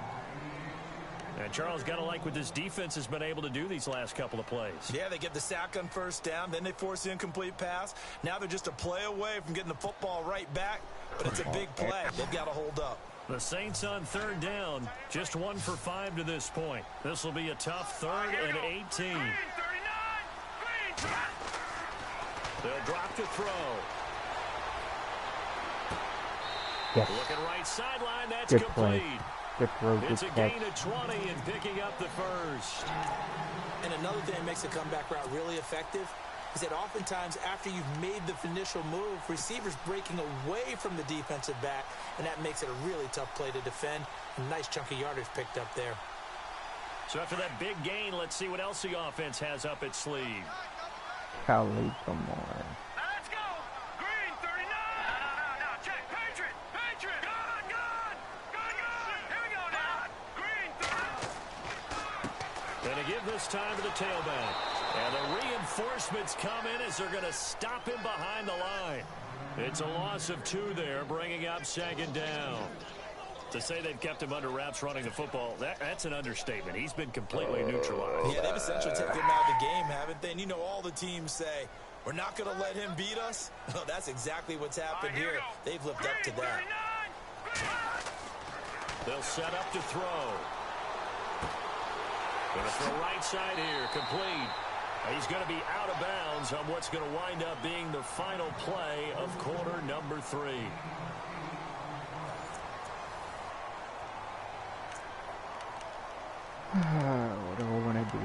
And Charles, got to like what this defense has been able to do these last couple of plays. Yeah, they get the sack on 1st down. Then they force the incomplete pass. Now they're just a play away from getting the football right back. But it's a big play. They've got to hold up. The Saints on 3rd down. Just 1 for 5 to this point. This will be a tough 3rd and 18. They'll drop to throw. Yes. Looking right sideline. That's Good complete. play. Good throw, good It's a catch. gain of 20 and picking up the 1st. And another thing that makes the comeback route really effective is that oftentimes after you've made the initial move, receivers breaking away from the defensive back, and that makes it a really tough play to defend. A nice chunk of yardage picked up there. So after that big gain, let's see what else the offense has up its sleeve. Golly, come on. Let's go. Green 39. No. Check. Patriot. Good. Here we go now. Green 30. Going to give this time to the tailback. And the reinforcements come in as they're going to stop him behind the line. It's a loss of 2 there, bringing up 2nd down. To say they've kept him under wraps running the football, that's an understatement. He's been completely neutralized. Yeah, they've essentially taken him out of the game, haven't they? And you know all the teams say, we're not going to let him beat us. Well, that's exactly what's happened here. They've lived up to that. They'll set up to throw. Going to throw right side here, complete. He's going to be out of bounds on what's going to wind up being the final play of quarter number 3. What do I want to do?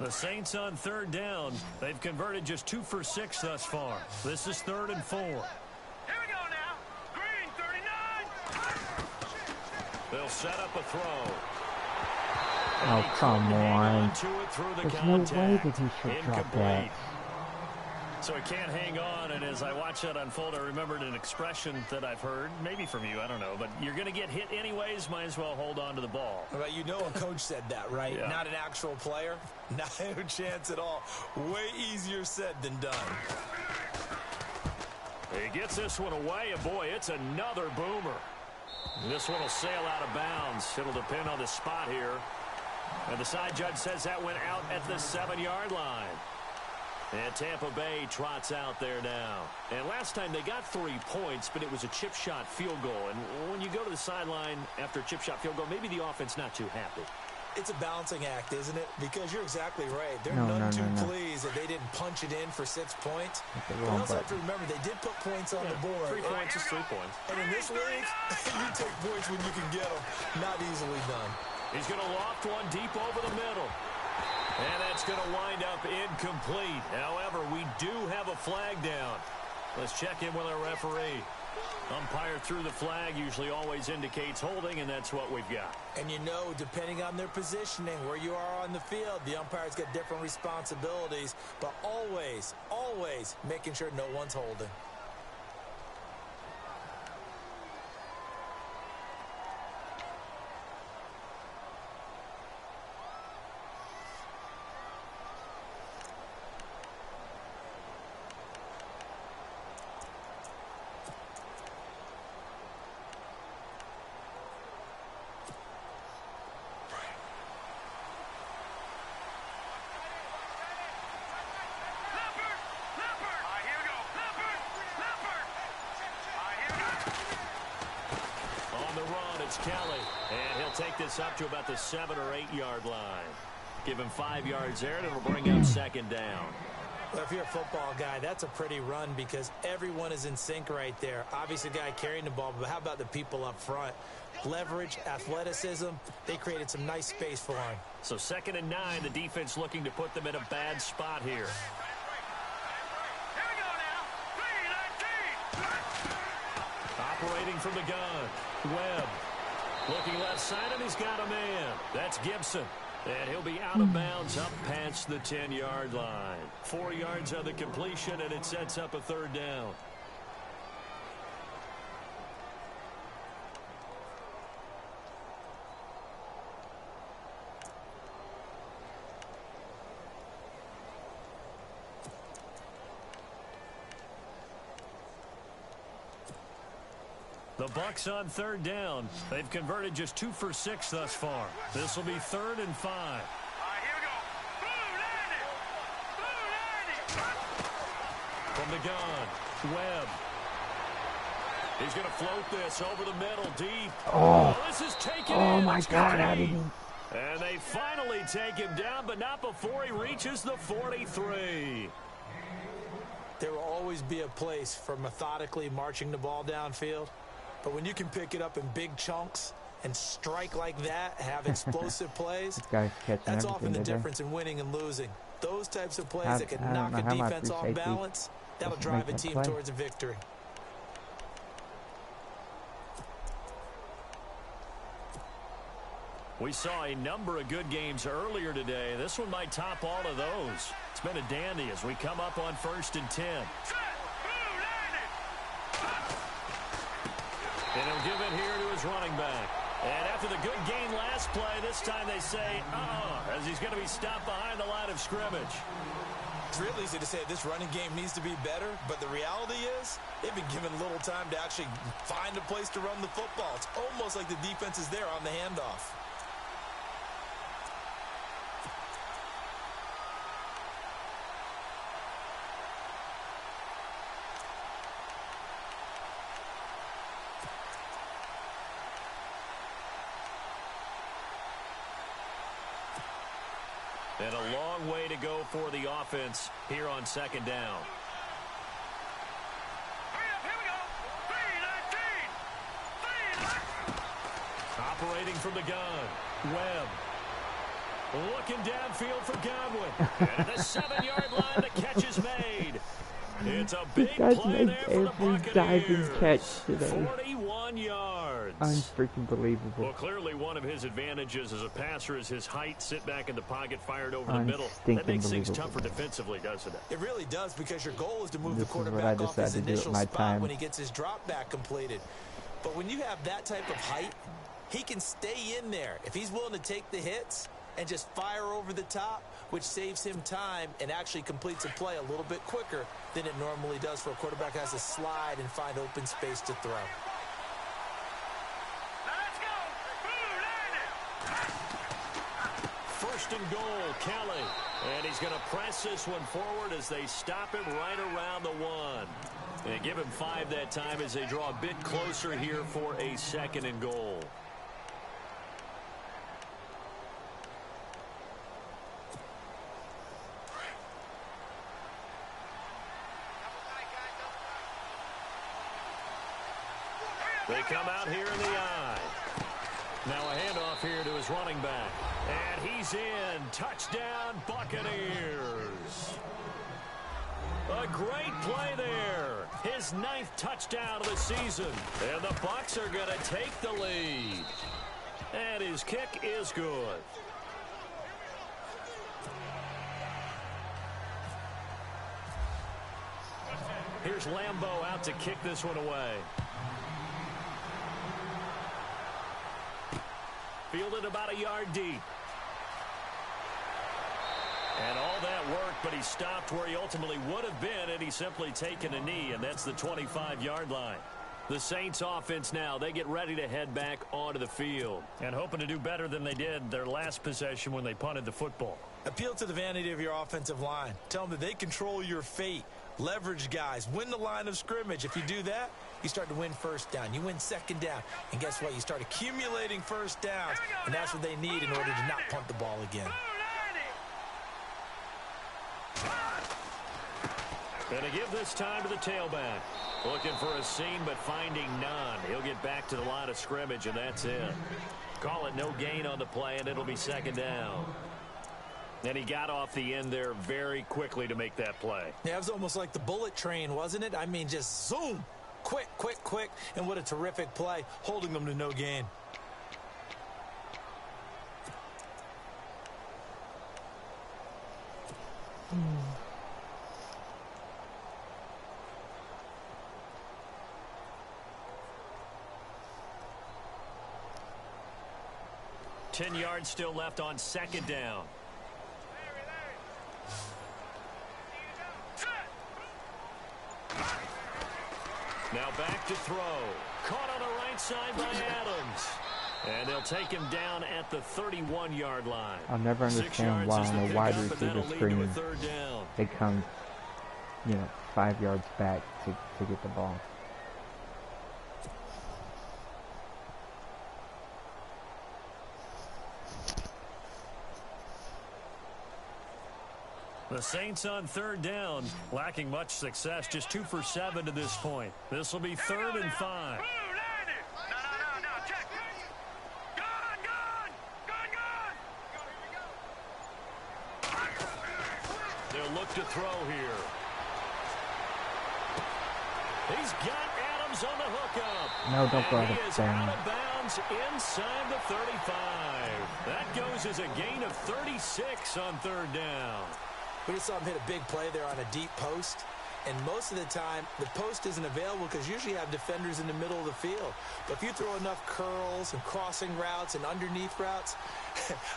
The Saints on 3rd down. They've converted just 2 for 6 thus far. This is 3rd and 4. Here we go now. Green 39. They'll set up a throw. Oh, come on. There's no way that he should drop that. So he can't hang on, and as I watch that unfold, I remembered an expression that I've heard, maybe from you, I don't know, but you're going to get hit anyways, might as well hold on to the ball. Well, you know a coach said that, right? Yeah. Not an actual player. Not a chance at all. Way easier said than done. He gets this one away, and boy, it's another boomer. This one will sail out of bounds. It'll depend on the spot here. And the side judge says that went out at the 7-yard line. And Tampa Bay trots out there now. And last time they got 3 points, but it was a chip shot field goal. And when you go to the sideline after a chip shot field goal, maybe the offense not too happy. It's a balancing act, isn't it? Because you're exactly right. They're No, none no, too no, no. pleased that they didn't punch it in for 6 points. Hit the But wrong you also have to button. remember they did put points on the board. 3 points is 3 points. And in this league, you take points when you can get them. Not easily done. He's going to loft one deep over the middle. And that's going to wind up incomplete. However, we do have a flag down. Let's check in with our referee. Umpire threw the flag, usually always indicates holding, and that's what we've got. And you know, depending on their positioning, where you are on the field, the umpire's got different responsibilities, but always, always making sure no one's holding. Kelly, and he'll take this up to about the 7 or 8 yard line. Give him 5 yards there, and it'll bring up 2nd down. Well, if you're a football guy, that's a pretty run because everyone is in sync right there. Obviously, the guy carrying the ball, but how about the people up front? Leverage, athleticism, they created some nice space for him. So 2nd and 9, the defense looking to put them in a bad spot here. Here we go now. 3-19. Operating from the gun, Webb. Looking left side, and he's got a man. That's Gibson. And he'll be out of bounds up past the 10-yard line. 4 yards on the completion, and it sets up a 3rd down. The Bucs on 3rd down. They've converted just 2 for 6 thus far. This will be 3rd and 5. All right, here we go. Blue landing. Blue landing. From the gun, Webb. He's going to float this over the middle, deep. Oh, This is taken oh in. my It's God, how complete. did he? And they finally take him down, but not before he reaches the 43. There will always be a place for methodically marching the ball downfield. But when you can pick it up in big chunks and strike like that, have explosive plays, This guy's catching that's everything often the today. difference in winning and losing. Those types of plays that can I don't knock know a how my defense free off safety balance, that'll doesn't drive make a that team play. towards a victory. We saw a number of good games earlier today. This one might top all of those. It's been a dandy as we come up on 1st and 10. Set. Blue landing. And he'll give it here to his running back. And after the good gain last play, this time they say, as he's going to be stopped behind the line of scrimmage. It's real easy to say this running game needs to be better, but the reality is they've been given little time to actually find a place to run the football. It's almost like the defense is there on the handoff. And a long way to go for the offense here on 2nd down. Hurry up, here we go. 3-19. Operating from the gun, Webb. Looking downfield for Godwin. And the 7-yard line, the catch is made. It's a big This guy's play made there for the every diving Buccaneers. catch today. 41 yards. Unfreaking believable. Well, clearly one of his advantages as a passer is his height. Sit back in the pocket, fired over the middle. That makes things tougher defensively, doesn't it? It really does, because your goal is to move This the is what I quarterback off his decided to do initial at my spot time. when he gets his drop back completed. But when you have that type of height, he can stay in there. If he's willing to take the hits and just fire over the top, which saves him time and actually completes a play a little bit quicker than it normally does for a quarterback who has to slide and find open space to throw. Let's go. Blue landing. 1st and goal, Kelly. And he's going to press this one forward as they stop him right around the 1. And give him 5 that time as they draw a bit closer here for a 2nd and goal. They come out here in the eye. Now a handoff here to his running back. And he's in. Touchdown, Buccaneers. A great play there. His 9th touchdown of the season. And the Bucs are going to take the lead. And his kick is good. Here's Lambeau out to kick this one away. Fielded about a yard deep. And all that work, but he stopped where he ultimately would have been, and he's simply taken a knee, and that's the 25-yard line. The Saints offense now, they get ready to head back onto the field and hoping to do better than they did their last possession when they punted the football. Appeal to the vanity of your offensive line. Tell them that they control your fate. Leverage guys. Win the line of scrimmage. If you do that, you start to win first down. You win second down. And guess what? You start accumulating first downs. And that's what they need in order to not punt the ball again. Going to give this time to the tailback. Looking for a seam, but finding none. He'll get back to the line of scrimmage, and that's it. Call it no gain on the play, and it'll be second down. And he got off the end there very quickly to make that play. Yeah, it was almost like the bullet train, wasn't it? I mean, just zoom. Quick, quick, quick. And what a terrific play, holding them to no gain. Ten yards still left on second down. Now back to throw. Caught on the right side by Adams. And they'll take him down at the 31-yard line. I'll never understand why on a wide receiver screen they come, 5 yards back to get the ball. The Saints on third down, lacking much success, just 2 for 7 to this point. This will be 3rd and 5. They'll look to throw here. He's got Adams on the hookup. No, don't go He is out down. of bounds inside the 35. That goes as a gain of 36 on third down. We just saw him hit a big play there on a deep post. And most of the time, the post isn't available because usually you have defenders in the middle of the field. But if you throw enough curls and crossing routes and underneath routes,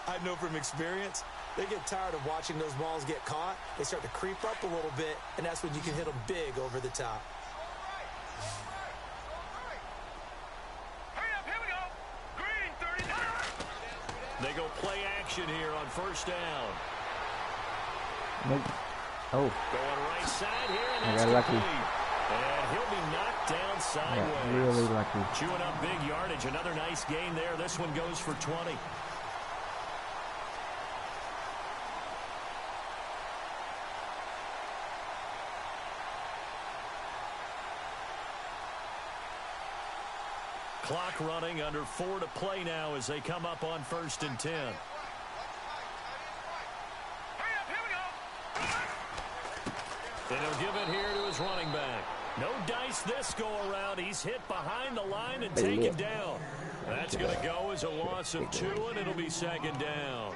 I know from experience, they get tired of watching those balls get caught. They start to creep up a little bit, and that's when you can hit them big over the top. Hurry up, here we go. Green 39. They go play action here on first down. Nope. Oh, Going right side here, and I that's got lucky. complete. And he'll be knocked down sideways. Yeah, really lucky. Chewing up big yardage. Another nice gain there. This one goes for 20. Clock running, under 4 to play now as they come up on 1st and 10. Hurry up, here we go. And he'll give it here to his running back. No dice this go around. He's hit behind the line and taken down. That's going to go as a loss of 2, and it'll be second down.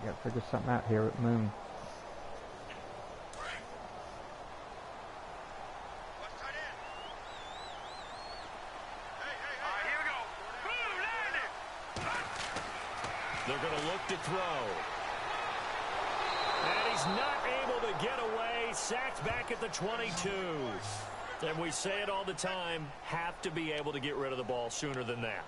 Gotta figure something out here at Moon. They're going to look to throw. And he's not able to get away. Sacked back at the 22. And we say it all the time, have to be able to get rid of the ball sooner than that.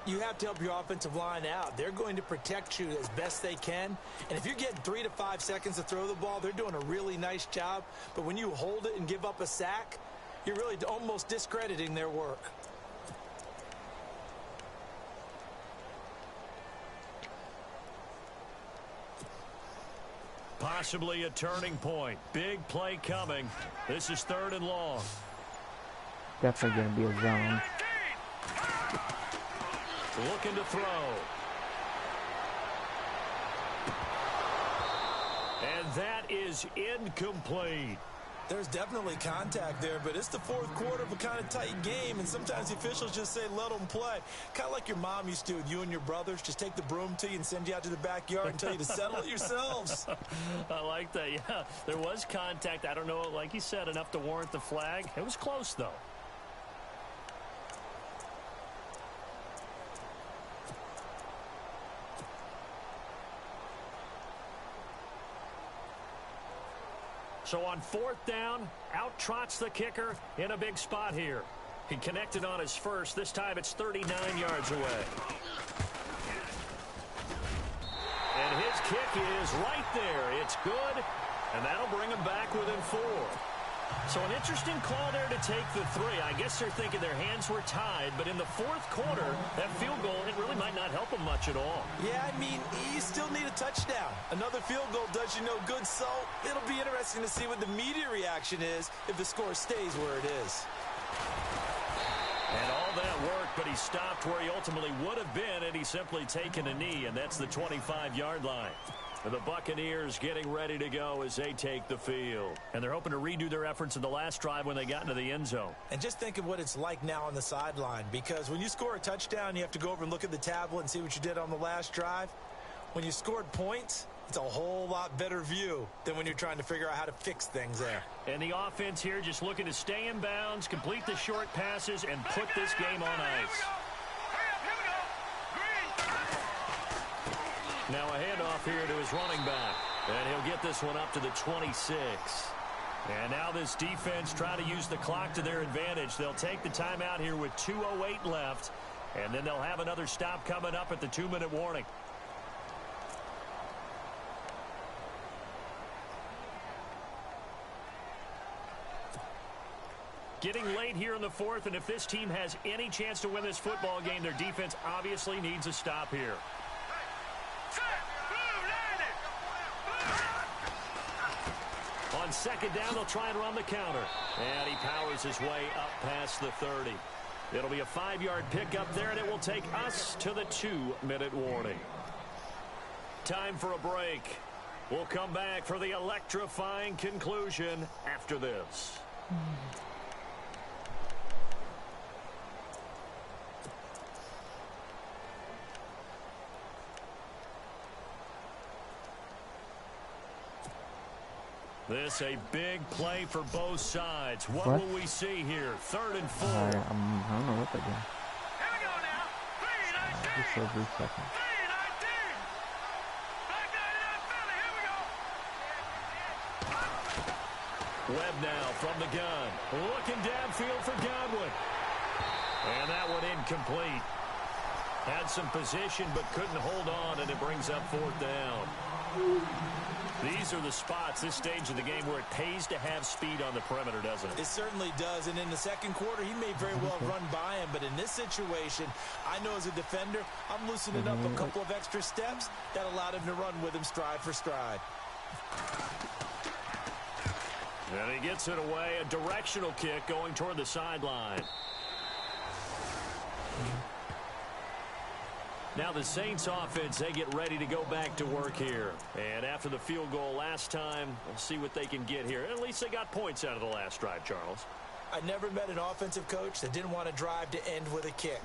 You have to help your offensive line out. They're going to protect you as best they can. And if you're getting 3 to 5 seconds to throw the ball, they're doing a really nice job. But when you hold it and give up a sack, you're really almost discrediting their work. Possibly a turning point. Big play coming. This is 3rd and long. Definitely going to be a zone. Looking to throw. And that is incomplete. There's definitely contact there, but it's the 4th quarter of a kind of tight game, and sometimes the officials just say, let them play. Kind of like your mom used to with you and your brothers. Just take the broom to you and send you out to the backyard and tell you to settle it yourselves. I like that, yeah. There was contact. I don't know, like you said, enough to warrant the flag. It was close, though. So on 4th down, out trots the kicker in a big spot here. He connected on his first. This time it's 39 yards away. And his kick is right there. It's good, and that'll bring him back within 4. So an interesting call there to take the 3. I guess they're thinking their hands were tied, but in the 4th quarter, that field goal, it really might not help them much at all. Yeah, I mean, you still need a touchdown. Another field goal does you no good, so it'll be interesting to see what the media reaction is if the score stays where it is. And all that work, but he stopped where he ultimately would have been, and he's simply taken a knee, and that's the 25-yard line. The Buccaneers getting ready to go as they take the field. And they're hoping to redo their efforts in the last drive when they got into the end zone. And just think of what it's like now on the sideline, because when you score a touchdown, you have to go over and look at the tablet and see what you did on the last drive. When you scored points, it's a whole lot better view than when you're trying to figure out how to fix things there. And the offense here just looking to stay in bounds, complete the short passes, and put this game on ice. Now a handoff here to his running back. And he'll get this one up to the 26. And now this defense trying to use the clock to their advantage. They'll take the timeout here with 2:08 left. And then they'll have another stop coming up at the 2-minute warning. Getting late here in the 4th, and if this team has any chance to win this football game, their defense obviously needs a stop here. On 2nd down, they'll try and run the counter. And he powers his way up past the 30. It'll be a 5-yard pickup there, and it will take us to the 2-minute warning. Time for a break. We'll come back for the electrifying conclusion after this. This a big play for both sides. What will we see here? 3rd and 4. I don't know what they're doing. Here we go now. 3-19. Just every second. 3-19. Back down in Philly. Here we go. Webb now from the gun. Looking downfield for Godwin. And that one incomplete. Had some position but couldn't hold on, and it brings up 4th down. These are the spots, this stage of the game, where it pays to have speed on the perimeter, doesn't it? It certainly does, and in the 2nd quarter, he may very well run by him, but in this situation, I know as a defender, I'm loosening up a couple of extra steps that allowed him to run with him stride for stride. And he gets it away, a directional kick going toward the sideline. Now the Saints offense, they get ready to go back to work here. And after the field goal last time, we'll see what they can get here. At least they got points out of the last drive, Charles. I never met an offensive coach that didn't want to drive to end with a kick.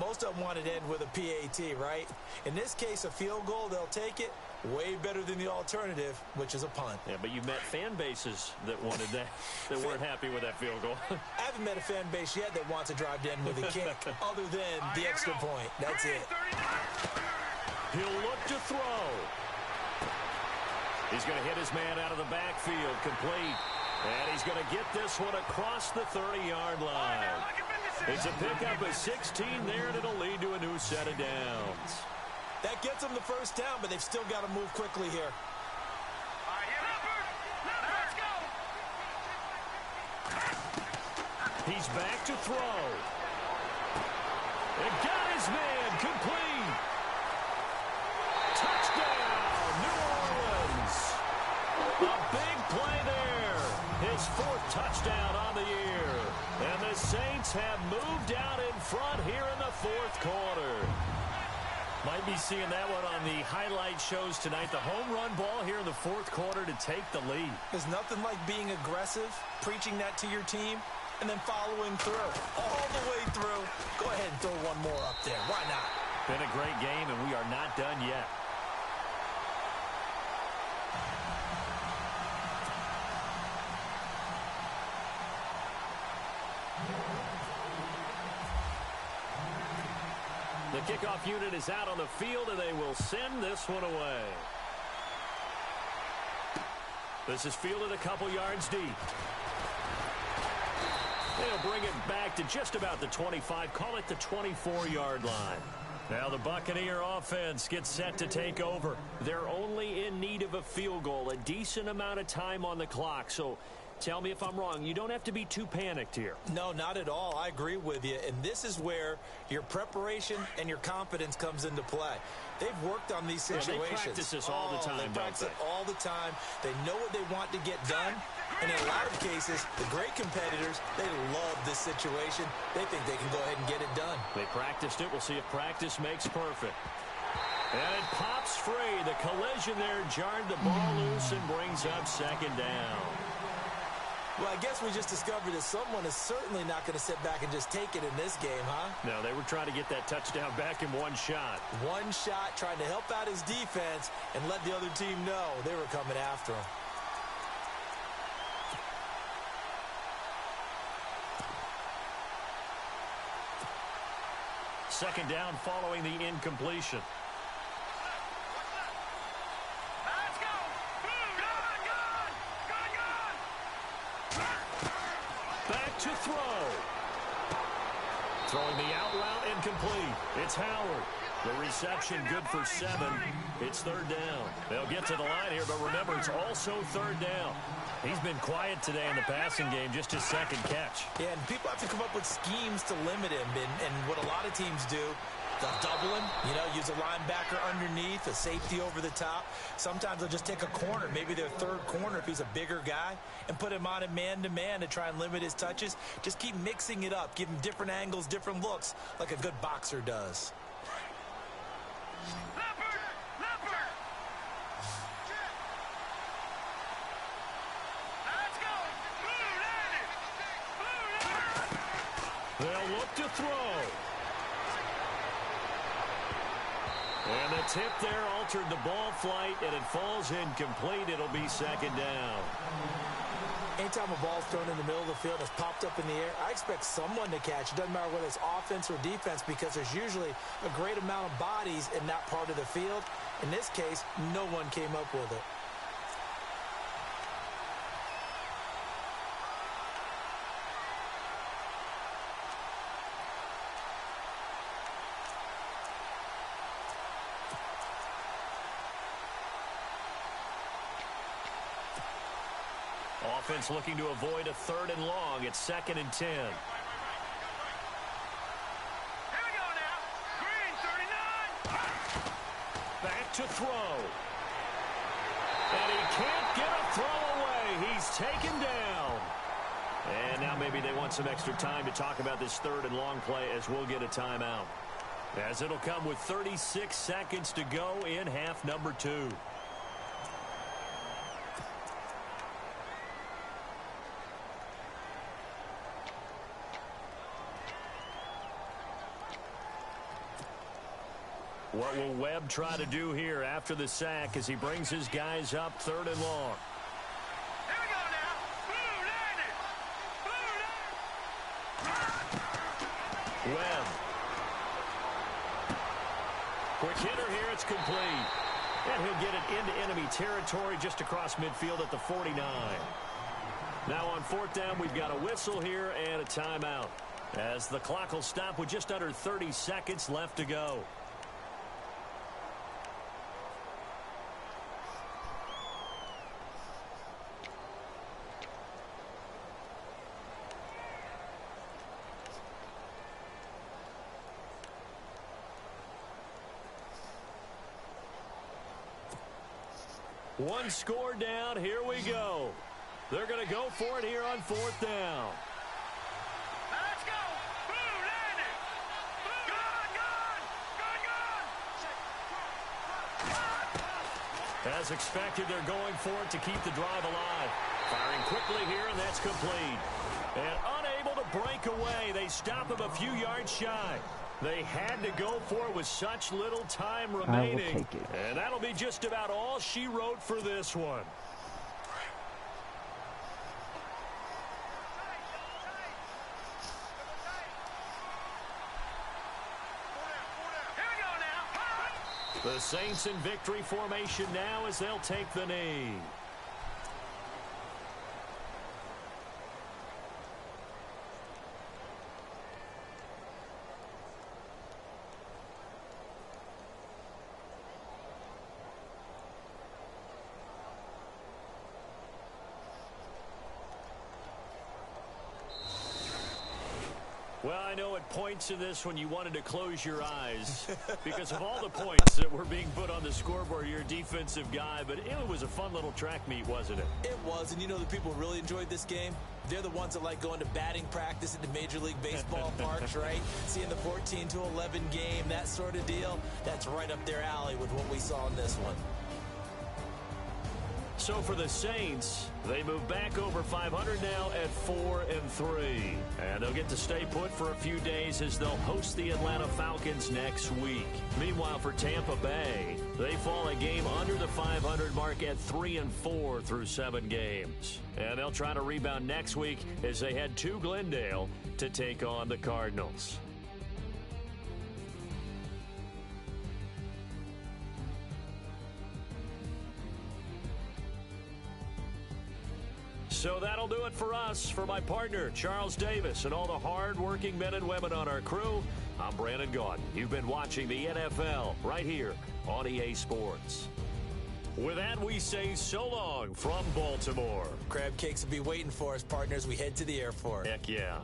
Most of them wanted to end with a PAT, right? In this case, a field goal, they'll take it. Way better than the alternative, which is a punt. Yeah, but you met fan bases that wanted that, that weren't happy with that field goal. I haven't met a fan base yet that wants to drive to end with a kick, other than the extra point. That's it. He'll look to throw. He's going to hit his man out of the backfield, complete. And he's going to get this one across the 30-yard line. It's a pickup of 16 there, and it'll lead to a new set of downs. That gets them the first down, but they've still got to move quickly here. He's back to throw. And got his man complete. Touchdown, New Orleans. A big play there. His 4th touchdown on the year. And the Saints have moved out in front here in the 4th quarter. Might be seeing that one on the highlight shows tonight. The home run ball here in the 4th quarter to take the lead. There's nothing like being aggressive, preaching that to your team, and then following through. All the way through. Go ahead and throw one more up there. Why not? Been a great game, and we are not done yet. The kickoff unit is out on the field, and they will send this one away. This is fielded a couple yards deep. They'll bring it back to just about the 25, call it the 24-yard line. Now the Buccaneer offense gets set to take over. They're only in need of a field goal, a decent amount of time on the clock. So tell me if I'm wrong. You don't have to be too panicked here. No, not at all. I agree with you. And this is where your preparation and your confidence comes into play. They've worked on these situations. They practice this all the time, They practice it all the time. They know what they want to get done. And in a lot of cases, the great competitors, they love this situation. They think they can go ahead and get it done. They practiced it. We'll see if practice makes perfect. And it pops free. The collision there jarred the ball loose and brings up 2nd down. Well, I guess we just discovered that someone is certainly not going to sit back and just take it in this game, huh? No, they were trying to get that touchdown back in one shot. One shot, trying to help out his defense and let the other team know they were coming after him. Second down following the incompletion. Let's go. Boom. Gone. Back to throw. Throwing the out route incomplete. It's Howard. The reception good for 7. It's 3rd down. They'll get to the line here, but remember, it's also 3rd down. He's been quiet today in the passing game, just his 2nd catch. Yeah, and people have to come up with schemes to limit him. And what a lot of teams do, they'll double him, use a linebacker underneath, a safety over the top. Sometimes they'll just take a corner, maybe their 3rd corner if he's a bigger guy, and put him on a man-to-man to try and limit his touches. Just keep mixing it up, give him different angles, different looks, like a good boxer does. They'll look to throw. And the tip there altered the ball flight, and it falls incomplete. It'll be 2nd down. Anytime a ball's thrown in the middle of the field, it's popped up in the air, I expect someone to catch. It doesn't matter whether it's offense or defense, because there's usually a great amount of bodies in that part of the field. In this case, no one came up with it. Offense looking to avoid a 3rd and long. It's 2nd and 10. Here we go now. Green 39. Back to throw. And he can't get a throw away. He's taken down. And now maybe they want some extra time to talk about this 3rd and long play, as we'll get a timeout. As it'll come with 36 seconds to go in half number 2. What will Webb try to do here after the sack as he brings his guys up 3rd and long? Here we go now. Blue landed. Blue landed. Webb. Quick hitter here. It's complete. And he'll get it into enemy territory just across midfield at the 49. Now on 4th down, we've got a whistle here and a timeout, as the clock will stop with just under 30 seconds left to go. One score down. Here we go. They're going to go for it here on 4th down. Let's go. Blue landed. Blue. Gone. As expected, they're going for it to keep the drive alive. Firing quickly here, and that's complete. And unable to break away. They stop him a few yards shy. They had to go for it with such little time remaining. I will take it. And that'll be just about all she wrote for this one. Here we go now. The Saints in victory formation now as they'll take the knee. Well, I know at points in this when you wanted to close your eyes because of all the points that were being put on the scoreboard. You're a defensive guy, but it was a fun little track meet, wasn't it? It was, and you know the people who really enjoyed this game? They're the ones that like going to batting practice at the Major League Baseball parks, right? Seeing the 14-11 game, that sort of deal. That's right up their alley with what we saw in this one. So for the Saints, they move back over 500 now at 4-3. And they'll get to stay put for a few days as they'll host the Atlanta Falcons next week. Meanwhile, for Tampa Bay, they fall a game under the 500 mark at 3-4 through 7 games. And they'll try to rebound next week as they head to Glendale to take on the Cardinals. So that'll do it for us. For my partner, Charles Davis, and all the hard-working men and women on our crew, I'm Brandon Gaudin. You've been watching the NFL right here on EA Sports. With that, we say so long from Baltimore. Crab cakes will be waiting for us, partners. We head to the airport. Heck yeah.